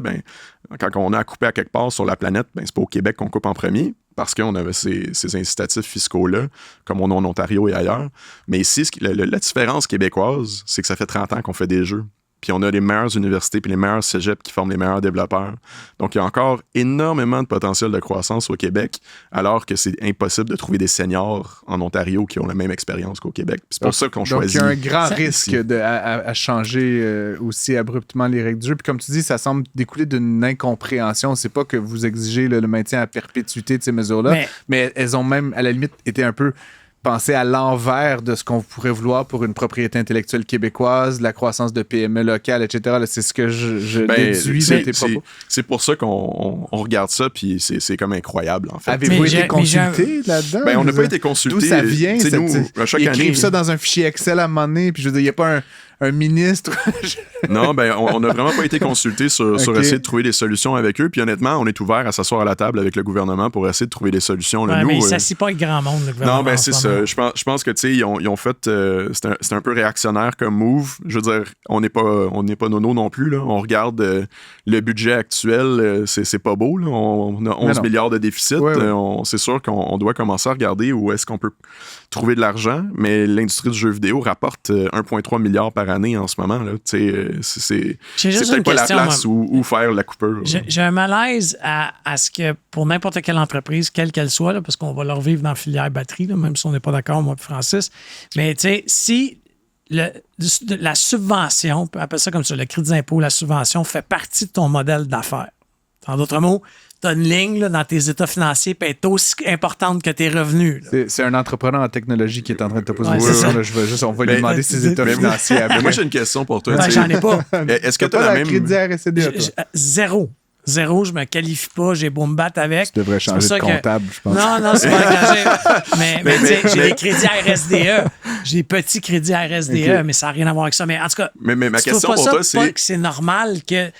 quand on a à couper à quelque part sur la planète, c'est pas au Québec qu'on coupe en premier, parce qu'on avait ces incitatifs fiscaux-là, comme on a en Ontario et ailleurs. Mais ici, la différence québécoise, c'est que ça fait 30 ans qu'on fait des jeux. puis on a les meilleures universités puis les meilleurs cégeps qui forment les meilleurs développeurs. Donc, il y a encore énormément de potentiel de croissance au Québec, alors que c'est impossible de trouver des seniors en Ontario qui ont la même expérience qu'au Québec. Puis c'est pour ça qu'on choisit. Donc, il y a un grand risque à changer aussi abruptement les règles du jeu. Puis comme tu dis, ça semble découler d'une incompréhension. C'est pas que vous exigez le maintien à perpétuité de ces mesures-là, mais elles ont même, à la limite, été un peu penser à l'envers de ce qu'on pourrait vouloir pour une propriété intellectuelle québécoise, la croissance de PME locales, etc. Là, c'est ce que je déduis de tes propos. C'est pour ça qu'on regarde ça, puis c'est comme incroyable, en fait. Avez-vous été consulté là-dedans? On n'a pas été consulté. D'où ça vient? Chaque ils année, écrivent ça dans un fichier Excel à un moment donné, puis je veux dire, il n'y a pas un ministre. Non, on n'a vraiment pas été consulté sur essayer de trouver des solutions avec eux. Puis honnêtement, on est ouvert à s'asseoir à la table avec le gouvernement pour essayer de trouver des solutions. Là, mais il ne s'assit pas avec grand monde, le gouvernement. Non, c'est ça. Je pense que, tu sais, ils ont fait... c'est un peu réactionnaire comme move. Je veux dire, on n'est pas nono non plus. Là. On regarde le budget actuel, c'est pas beau. Là. On a 11 milliards de déficit. Ouais. C'est sûr qu'on doit commencer à regarder où est-ce qu'on peut trouver de l'argent. Mais l'industrie du jeu vidéo rapporte 1,3 milliard par année en ce moment. Là. C'est peut-être pas la place où faire la coupure. J'ai un malaise à ce que pour n'importe quelle entreprise, quelle qu'elle soit, là, parce qu'on va leur vivre dans la filière batterie, là, même si on n'est pas d'accord, moi et Francis, mais tu sais, si la subvention, on peut appeler ça comme ça, le crédit d'impôt, la subvention fait partie de ton modèle d'affaires. En d'autres mots, tu as une ligne là, dans tes états financiers qui est aussi importante que tes revenus. C'est un entrepreneur en technologie qui est en train de te poser une question. On va lui demander ses états financiers. Mais moi, j'ai une question pour toi. J'en ai pas. Est-ce que tu as la même... crédit RSCDA, toi? Zéro, je me qualifie pas, j'ai beau me battre avec. Tu devrais changer de comptable, je pense. Non, c'est pas engagé. Mais j'ai des crédits RSDE. J'ai des petits crédits RSDE, mais ça n'a rien à voir avec ça. Mais en tout cas, mais ma question pour toi, c'est que c'est normal que, tu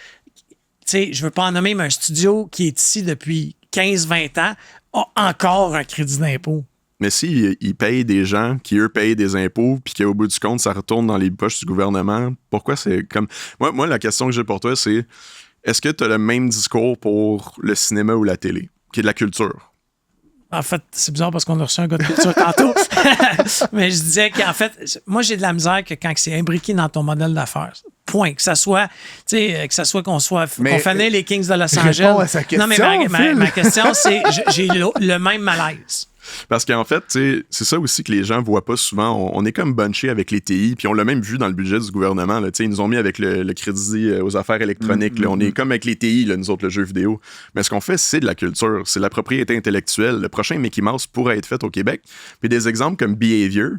sais, je veux pas en nommer, mais un studio qui est ici depuis 15-20 ans a encore un crédit d'impôt. Mais s'ils payent des gens qui, eux, payent des impôts, puis qu'au bout du compte, ça retourne dans les poches du gouvernement, pourquoi c'est comme... Moi, la question que j'ai pour toi, c'est est-ce que tu as le même discours pour le cinéma ou la télé, qui est de la culture? En fait, c'est bizarre parce qu'on a reçu un gars de culture tantôt. Mais je disais qu'en fait, moi, j'ai de la misère que quand c'est imbriqué dans ton modèle d'affaires. Point. Que ça soit, qu'on fait naître les Kings de Los Angeles. Réponds à sa question, non, mais ma question, c'est j'ai le même malaise. Parce qu'en fait, c'est ça aussi que les gens voient pas souvent. On est comme bunché avec les TI, puis on l'a même vu dans le budget du gouvernement. Là, ils nous ont mis avec le crédit aux affaires électroniques. Là, on est comme avec les TI, là, nous autres, le jeu vidéo. Mais ce qu'on fait, c'est de la culture, c'est de la propriété intellectuelle. Le prochain Mickey Mouse pourrait être fait au Québec. Puis des exemples comme Behavior,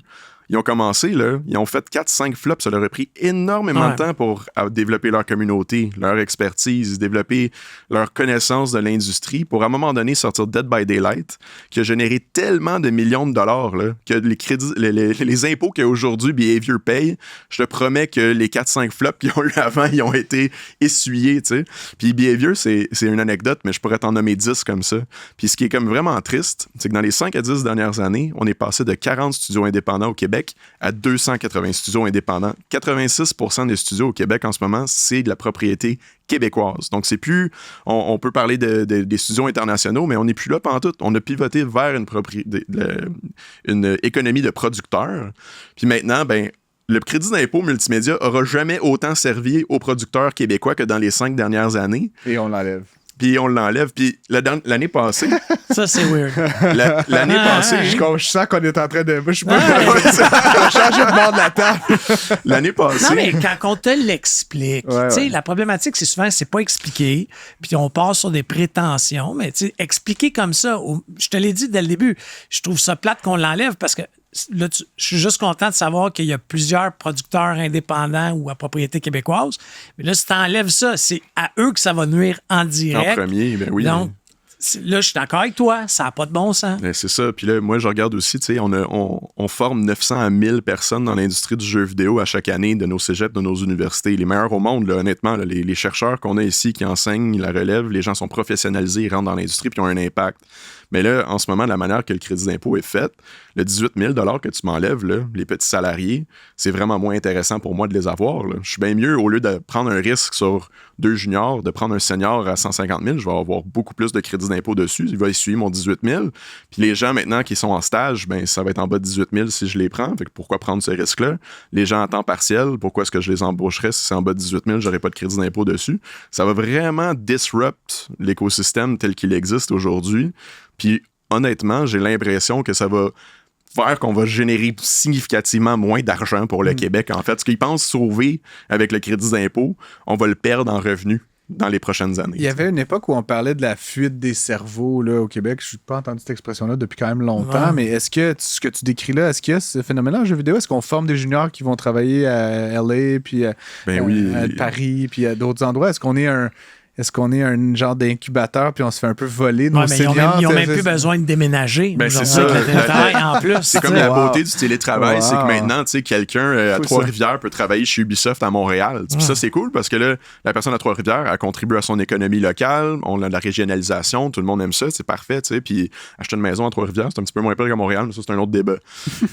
ils ont commencé, là, ils ont fait 4-5 flops. Ça leur a pris énormément de temps pour développer leur communauté, leur expertise, développer leur connaissance de l'industrie pour, à un moment donné, sortir Dead by Daylight, qui a généré tellement de millions de dollars là, que les crédits, les impôts qu'aujourd'hui Behavior paye, je te promets que les 4-5 flops qu'ils ont eu avant, ils ont été essuyés, tu sais. Puis Behavior, c'est une anecdote, mais je pourrais t'en nommer 10 comme ça. Puis ce qui est comme vraiment triste, c'est que dans les 5 à 10 dernières années, on est passé de 40 studios indépendants au Québec à 280 studios indépendants. 86% des studios au Québec en ce moment, c'est de la propriété québécoise. Donc, c'est plus... On peut parler des studios internationaux, mais on n'est plus là pantoute. On a pivoté vers une économie de producteurs. Puis maintenant, le crédit d'impôt multimédia aura jamais autant servi aux producteurs québécois que dans les 5 dernières années. Et on l'enlève. Puis on l'enlève. Puis l'année passée... Ça, c'est weird. L'année passée... Je sens qu'on est en train de... Je vais changer de bord de la table. L'année passée... Non, mais quand on te l'explique, la problématique, c'est souvent, c'est pas expliqué, puis on part sur des prétentions, mais expliquer comme ça, je te l'ai dit dès le début, je trouve ça plate qu'on l'enlève parce que là, je suis juste content de savoir qu'il y a plusieurs producteurs indépendants ou à propriété québécoise. Mais là, si tu enlèves ça, c'est à eux que ça va nuire en direct. En premier, ben oui. Donc, là, je suis d'accord avec toi. Ça n'a pas de bon sens. Ben, c'est ça. Puis là, moi, je regarde aussi, tu sais, on forme 900 à 1000 personnes dans l'industrie du jeu vidéo à chaque année de nos cégeps, de nos universités. Les meilleurs au monde, là, honnêtement. Là, les chercheurs qu'on a ici qui enseignent la relève, les gens sont professionnalisés, ils rentrent dans l'industrie puis ils ont un impact. Mais là, en ce moment, de la manière que le crédit d'impôt est fait, le 18 000 $ que tu m'enlèves, là, les petits salariés, c'est vraiment moins intéressant pour moi de les avoir. Là. Je suis bien mieux, au lieu de prendre un risque sur 2 juniors, de prendre un senior à 150 000, je vais avoir beaucoup plus de crédits d'impôt dessus. Il va essuyer mon 18 000. Puis les gens maintenant qui sont en stage, ben ça va être en bas de 18 000 si je les prends. Fait que pourquoi prendre ce risque-là? Les gens à temps partiel, pourquoi est-ce que je les embaucherais si c'est en bas de 18 000, j'aurais pas de crédit d'impôt dessus? Ça va vraiment disrupt l'écosystème tel qu'il existe aujourd'hui. Puis honnêtement, j'ai l'impression que ça va faire qu'on va générer significativement moins d'argent pour le Québec. En fait, ce qu'ils pensent sauver avec le crédit d'impôt, on va le perdre en revenus dans les prochaines années. Il y avait une époque où on parlait de la fuite des cerveaux là, au Québec. Je n'ai pas entendu cette expression-là depuis quand même longtemps, mais est-ce que ce que tu décris là, est-ce qu'il y a ce phénomène-là en jeu vidéo? Est-ce qu'on forme des juniors qui vont travailler à LA, puis à Paris, puis à d'autres endroits? Est-ce qu'on est un genre d'incubateur puis on se fait un peu voler nos seniors? Ils n'ont même plus besoin de déménager. Ben c'est ça. En plus, c'est comme la beauté du télétravail, c'est que maintenant, tu sais, quelqu'un à Trois-Rivières peut travailler chez Ubisoft à Montréal. Puis ça, c'est cool parce que là, la personne à Trois-Rivières a contribué à son économie locale. On a de la régionalisation. Tout le monde aime ça. C'est parfait, tu sais. Puis acheter une maison à Trois-Rivières, c'est un petit peu moins pire qu'à Montréal, mais ça, c'est un autre débat.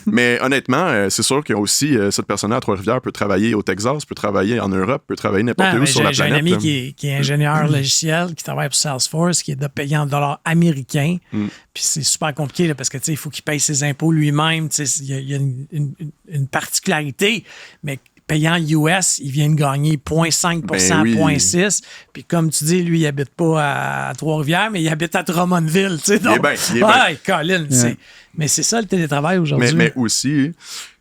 Mais honnêtement, c'est sûr qu'il y a aussi cette personne-là à Trois-Rivières peut travailler au Texas, peut travailler en Europe, peut travailler n'importe où sur la planète. J'ai un ami qui est ingénieur logiciel, qui travaille pour Salesforce, qui est payé en dollars américains. Puis c'est super compliqué là, parce que il faut qu'il paye ses impôts lui-même. Il y a une particularité, mais payant US, il vient de gagner 0,5 0,6 Puis comme tu dis, lui, il habite pas à Trois-Rivières, mais il habite à Drummondville. Donc, Colin, mais c'est ça le télétravail aujourd'hui. Mais aussi,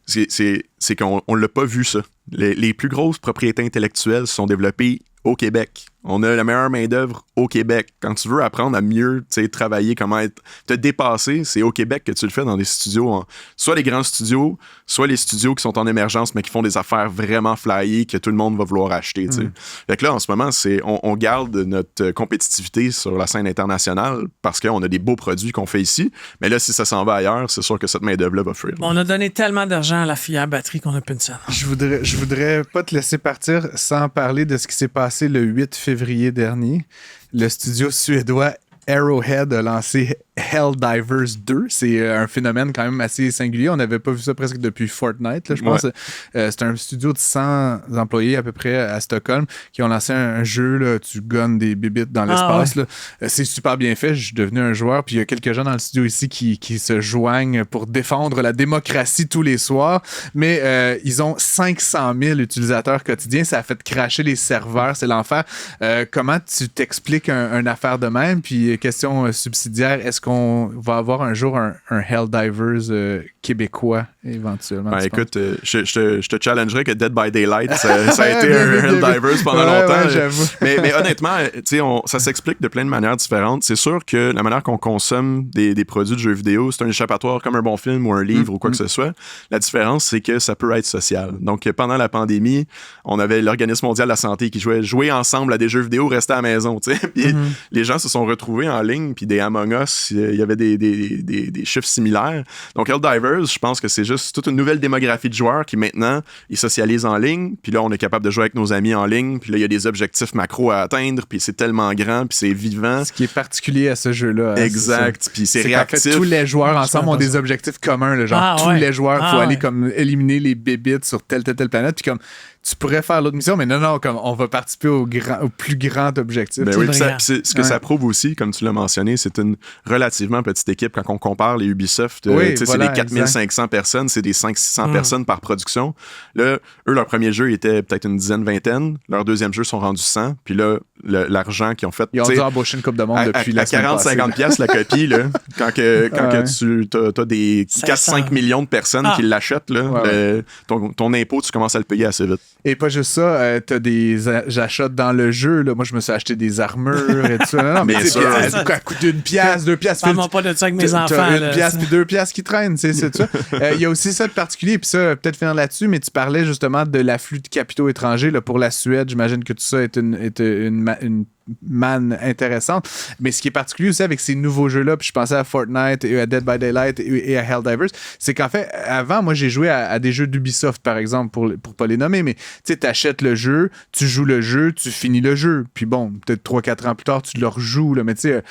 c'est qu'on ne l'a pas vu ça. Les plus grosses propriétés intellectuelles se sont développées au Québec. On a la meilleure main-d'œuvre au Québec. Quand tu veux apprendre à mieux travailler, comment te dépasser, c'est au Québec que tu le fais dans des studios, soit les grands studios, soit les studios qui sont en émergence, mais qui font des affaires vraiment flyées que tout le monde va vouloir acheter. Fait que là, en ce moment, on garde notre compétitivité sur la scène internationale parce qu'on a des beaux produits qu'on fait ici. Mais là, si ça s'en va ailleurs, c'est sûr que cette main-d'œuvre-là va fuir. On a donné tellement d'argent à la filière batterie qu'on n'a plus de scène. Je voudrais pas te laisser partir sans parler de ce qui s'est passé le 8 février dernier. Le studio suédois Arrowhead a lancé Helldivers 2. C'est un phénomène quand même assez singulier. On n'avait pas vu ça presque depuis Fortnite, là, je pense. C'est un studio de 100 employés à peu près à Stockholm qui ont lancé un jeu, là, tu gonnes des bébites dans l'espace. Là. C'est super bien fait. Je suis devenu un joueur. Puis il y a quelques gens dans le studio ici qui se joignent pour défendre la démocratie tous les soirs. Mais ils ont 500 000 utilisateurs quotidiens. Ça a fait cracher les serveurs. C'est l'enfer. Comment tu t'expliques une affaire de même? Puis question subsidiaire, est-ce qu'on va avoir un jour un Helldivers québécois éventuellement? Ben, écoute, je te challengerais que Dead by Daylight, ça a été un Helldivers pendant longtemps. J'avoue. Mais honnêtement, ça s'explique de plein de manières différentes. C'est sûr que la manière qu'on consomme des produits de jeux vidéo, c'est un échappatoire comme un bon film ou un livre ou quoi que ce soit. La différence, c'est que ça peut être social. Donc, pendant la pandémie, on avait l'Organisme mondial de la santé qui jouer ensemble à des jeux vidéo, rester à la maison. Puis les gens se sont retrouvés en ligne, puis des Among Us, il y avait des chiffres similaires. Donc, Helldivers, je pense que c'est juste toute une nouvelle démographie de joueurs qui maintenant, ils socialisent en ligne, puis là, on est capable de jouer avec nos amis en ligne, puis là, il y a des objectifs macro à atteindre, puis c'est tellement grand, puis c'est vivant. Ce qui est particulier à ce jeu-là. Exact, puis c'est réactif. En fait, tous les joueurs ensemble ont des objectifs communs. Là, genre, tous les joueurs, il faut aller comme éliminer les bébites sur telle planète, puis comme tu pourrais faire l'autre mission, mais non, comme on va participer au plus grand objectif. Ben oui, ce que ça prouve aussi, comme tu l'as mentionné, c'est une relativement petite équipe. Quand on compare les Ubisoft, c'est des 4500 personnes, c'est des 500-600 personnes par production. Là, eux, leur premier jeu était peut-être une dizaine, vingtaine. Leur deuxième jeu sont rendus 100. Puis là, l'argent qu'ils ont fait... Ils ont dû embaucher une coupe de monde depuis la semaine passée. À 40-50$ la copie, là, quand tu as des 4-5 millions de personnes qui l'achètent, là, ton impôt, tu commences à le payer assez vite. Et pas juste ça, t'as des achats dans le jeu. Là. Moi, je me suis acheté des armures et tout ça. Non, mais ça coûte $1, $2. Parle-moi pas de ça avec mes enfants. T'as $1 puis $2 qui traînent, c'est ça. Il y a aussi ça de particulier, puis ça, peut-être finir là-dessus, mais tu parlais justement de l'afflux de capitaux étrangers là, pour la Suède. J'imagine que tout ça est une manne intéressante. Mais ce qui est particulier aussi avec ces nouveaux jeux-là, puis je pensais à Fortnite et à Dead by Daylight et à Helldivers, c'est qu'en fait, avant, moi, j'ai joué à des jeux d'Ubisoft, par exemple, pour pas les nommer, mais tu sais, t'achètes le jeu, tu joues le jeu, tu finis le jeu. Puis bon, peut-être 3-4 ans plus tard, tu le rejoues, là, mais tu sais,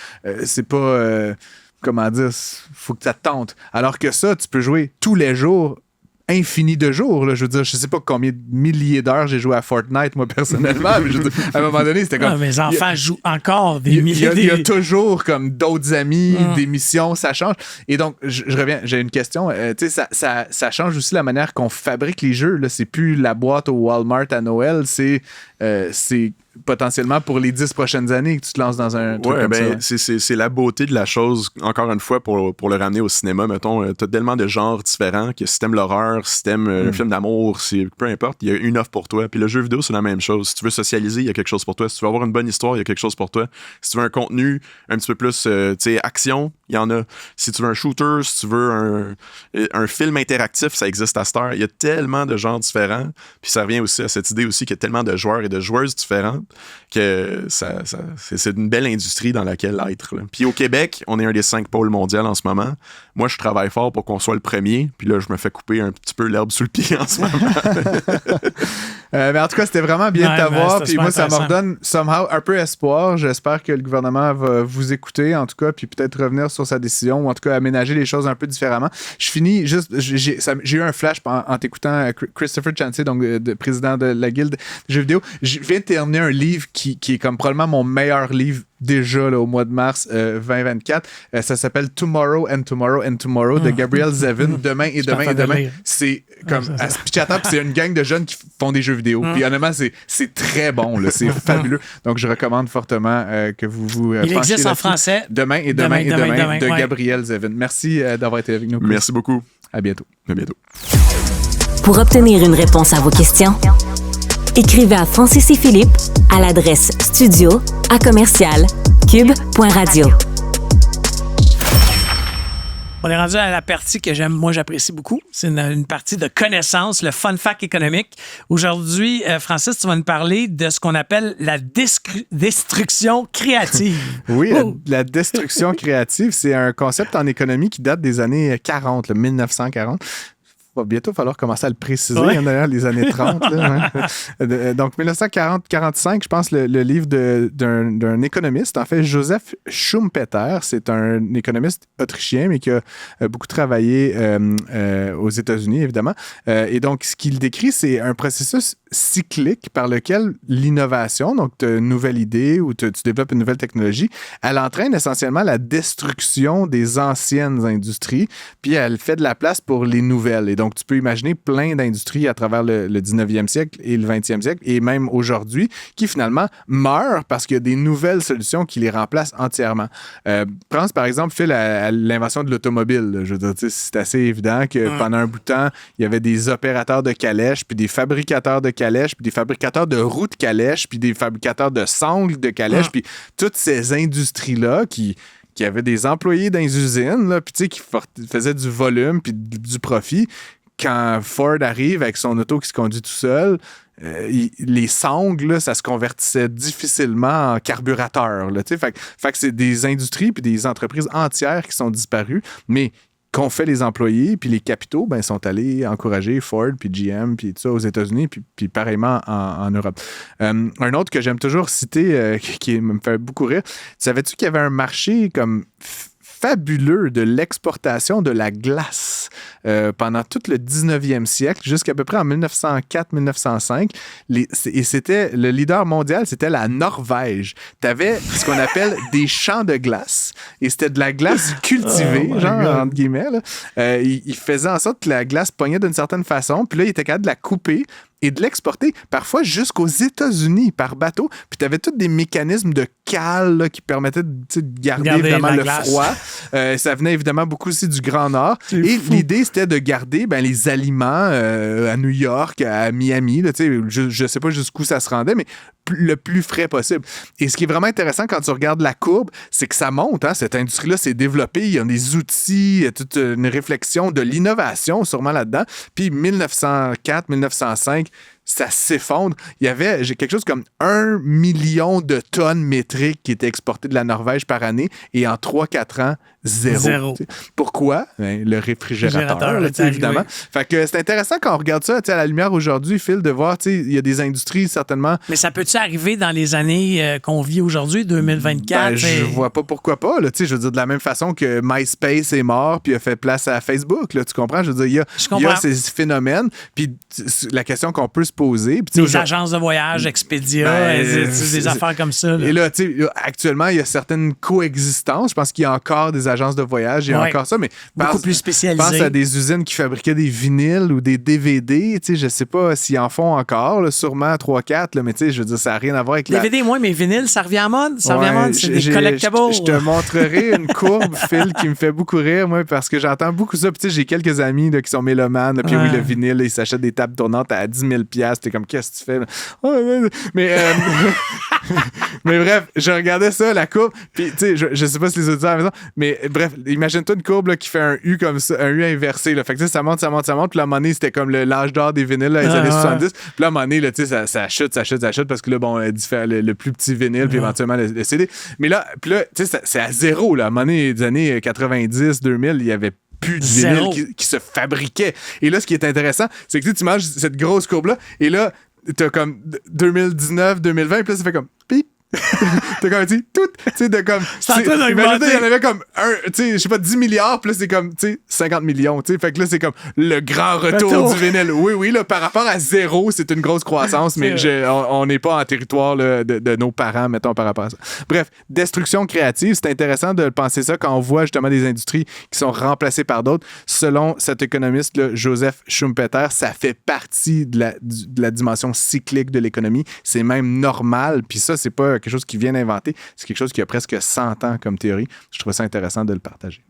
c'est pas... comment dire, faut que ça te tente. Alors que ça, tu peux jouer tous les jours infini de jours. Là. Je veux dire, je sais pas combien de milliers d'heures j'ai joué à Fortnite, moi, personnellement. Mais je veux dire, à un moment donné, c'était comme... Mes enfants jouent encore des milliers Il y a toujours comme d'autres amis, des missions, ça change. Et donc, je reviens, j'ai une question. Tu sais, ça change aussi la manière qu'on fabrique les jeux. Là. C'est plus la boîte au Walmart à Noël, c'est potentiellement pour les 10 prochaines années que tu te lances dans un truc comme ça. C'est la beauté de la chose, encore une fois, pour le ramener au cinéma, mettons, t'as tellement de genres différents que si t'aimes l'horreur, si t'aimes un film d'amour, peu importe, il y a une offre pour toi. Puis le jeu vidéo, c'est la même chose. Si tu veux socialiser, il y a quelque chose pour toi. Si tu veux avoir une bonne histoire, il y a quelque chose pour toi. Si tu veux un contenu un petit peu plus, action, il y en a. Si tu veux un shooter, si tu veux un film interactif, ça existe à cette heure. Il y a tellement de genres différents. Puis ça revient aussi à cette idée aussi qu'il y a tellement de joueurs et de joueuses différentes que c'est une belle industrie dans laquelle être. Là. Puis au Québec, on est un des 5 pôles mondiaux en ce moment. Moi, je travaille fort pour qu'on soit le premier. Puis là, je me fais couper un petit peu l'herbe sous le pied en ce moment. Mais en tout cas, c'était vraiment bien de t'avoir. Puis moi, ça me redonne somehow un peu espoir. J'espère que le gouvernement va vous écouter, en tout cas, puis peut-être revenir sur sa décision ou en tout cas aménager les choses un peu différemment. Je finis juste... J'ai eu un flash en t'écoutant Christopher Chancey, donc président de la Guilde des jeux vidéo. Je viens de terminer un livre qui est comme probablement mon meilleur livre déjà là, au mois de mars 2024. Ça s'appelle Tomorrow and Tomorrow and Tomorrow de Gabriel Zevin. Demain et demain et demain. C'est comme c'est une gang de jeunes qui font des jeux vidéo. Puis honnêtement, c'est très bon. Là. C'est fabuleux. Donc, je recommande fortement que vous il existe en français. Demain et demain et demain de Gabriel Zevin. Merci d'avoir été avec nous. Chris. Merci beaucoup. À bientôt. À bientôt. Pour obtenir une réponse à vos questions, écrivez à Francis et Philippe à l'adresse studio@cube.radio. On est rendu à la partie que j'apprécie beaucoup. C'est une partie de connaissance, le fun fact économique. Aujourd'hui, Francis, tu vas nous parler de ce qu'on appelle la destruction créative. Oui, la destruction créative, c'est un concept en économie qui date des années 40, 1940. Va bientôt falloir commencer à le préciser, d'ailleurs, les années 30. Là, Donc, 1940-45, je pense, le livre d'un économiste, en fait, Joseph Schumpeter. C'est un économiste autrichien, mais qui a beaucoup travaillé aux États-Unis, évidemment. Et donc, ce qu'il décrit, c'est un processus cyclique par lequel l'innovation, donc tu as une nouvelle idée ou tu développes une nouvelle technologie, elle entraîne essentiellement la destruction des anciennes industries, puis elle fait de la place pour les nouvelles. Et donc, tu peux imaginer plein d'industries à travers le 19e siècle et le 20e siècle, et même aujourd'hui, qui finalement meurent parce qu'il y a des nouvelles solutions qui les remplacent entièrement. Pense par exemple, Phil, à l'invention de l'automobile. Là. Je veux dire, c'est assez évident que pendant un bout de temps, il y avait des opérateurs de calèches, puis des fabricateurs de calèches, puis des fabricateurs de roues de calèches, puis des fabricateurs de sangles de calèches, puis toutes ces industries-là qui avaient des employés dans les usines, là, puis qui faisaient du volume puis du profit. Quand Ford arrive avec son auto qui se conduit tout seul, les sangles, là, ça se convertissait difficilement en carburateur. Là, fait que c'est des industries puis des entreprises entières qui sont disparues, mais qu'ont fait les employés, puis les capitaux sont allés encourager Ford, puis GM, puis tout ça aux États-Unis, puis pareillement en Europe. Un autre que j'aime toujours citer, qui me fait beaucoup rire, savais-tu qu'il y avait un marché comme fabuleux de l'exportation de la glace pendant tout le 19e siècle, jusqu'à peu près en 1904-1905. Et c'était le leader mondial, c'était la Norvège. Tu avais ce qu'on appelle des champs de glace, et c'était de la glace cultivée, entre guillemets. Là. Il faisait en sorte que la glace pognait d'une certaine façon, puis là, il était capable de la couper et de l'exporter parfois jusqu'aux États-Unis par bateau. Puis tu avais tous des mécanismes de cale là, qui permettaient de garder vraiment le froid. Ça venait évidemment beaucoup aussi du Grand Nord. Et l'idée, c'était de garder les aliments à New York, à Miami. Là, je ne sais pas jusqu'où ça se rendait, mais le plus frais possible. Et ce qui est vraiment intéressant quand tu regardes la courbe, c'est que ça monte. Hein? Cette industrie-là s'est développée. Il y a des outils, il y a toute une réflexion de l'innovation sûrement là-dedans. Puis 1904, 1905, ça s'effondre. J'ai quelque chose comme 1 million de tonnes métriques qui étaient exportées de la Norvège par année. Et en 3-4 ans, Zéro. Pourquoi? Ben, le réfrigérateur là, évidemment. Fait que c'est intéressant quand on regarde ça à la lumière aujourd'hui, Phil, de voir, il y a des industries certainement. Mais ça peut-tu arriver dans les années qu'on vit aujourd'hui, 2024? Ben, je vois pas pourquoi pas. Là, je veux dire, de la même façon que MySpace est mort puis a fait place à Facebook. Là, tu comprends? Je veux dire, il y a ces phénomènes. Puis la question qu'on peut se poser. Les agences de voyage, Expedia, des affaires comme ça. Là. Et là, actuellement, il y a certaines coexistences. Je pense qu'il y a encore des agences de voyage, il y a encore ça, mais beaucoup plus spécialisées. Pense à des usines qui fabriquaient des vinyles ou des DVD, je sais pas s'ils en font encore, là, sûrement 3-4, mais je veux dire, ça n'a rien à voir avec DVD, moi, mais vinyles, ça revient à mode. Ça revient à mode, c'est des collectibles. Je te montrerai une courbe, Phil, qui me fait beaucoup rire, moi, parce que j'entends beaucoup ça. Puis j'ai quelques amis là, qui sont mélomanes, puis oui, le vinyle, ils s'achètent des tables tournantes à 10 000 $. T'es comme, qu'est-ce que tu fais? Mais mais bref, je regardais ça, la courbe, puis je sais pas si les auditeurs à la maison, mais bref, imagine-toi une courbe là, qui fait un U comme ça, un U inversé. Là. Fait que ça monte. Puis là, à un moment donné, c'était comme l'âge d'or des vinyles, là, les années 70. Puis là, à un moment donné, là, ça chute, parce que là, bon, le plus petit vinyle, puis éventuellement le CD. Mais là, c'est à zéro. Là. À un moment donné, des années 90, 2000, il y avait plus de vinyle qui se fabriquait. Et là, ce qui est intéressant, c'est que tu manges cette grosse courbe-là, et là, t'as comme 2019, 2020, puis là, ça fait comme pip. T'as comme dit tout, tu sais, de comme. Imagine, il y en avait comme tu sais, je sais pas, 10 milliards, puis là, c'est comme, tu sais, 50 millions, tu sais. Fait que là, c'est comme le grand retour du vinyle. Oui, là, par rapport à zéro, c'est une grosse croissance, mais on n'est pas en territoire là, de nos parents, mettons, par rapport à ça. Bref, destruction créative, c'est intéressant de penser ça quand on voit justement des industries qui sont remplacées par d'autres. Selon cet économiste, là, Joseph Schumpeter, ça fait partie de la dimension cyclique de l'économie. C'est même normal, puis ça, c'est pas quelque chose qui vient d'inventer, c'est quelque chose qui a presque 100 ans comme théorie. Je trouve ça intéressant de le partager.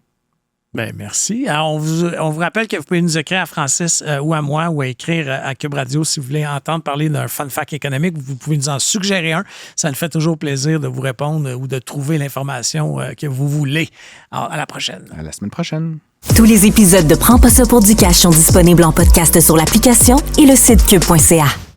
Bien, merci. Alors, on vous rappelle que vous pouvez nous écrire à Francis ou à moi ou à écrire à Cube Radio si vous voulez entendre parler d'un fun fact économique. Vous pouvez nous en suggérer un. Ça nous fait toujours plaisir de vous répondre ou de trouver l'information que vous voulez. Alors, à la prochaine. À la semaine prochaine. Tous les épisodes de Prends pas ça pour du cash sont disponibles en podcast sur l'application et le site cube.ca.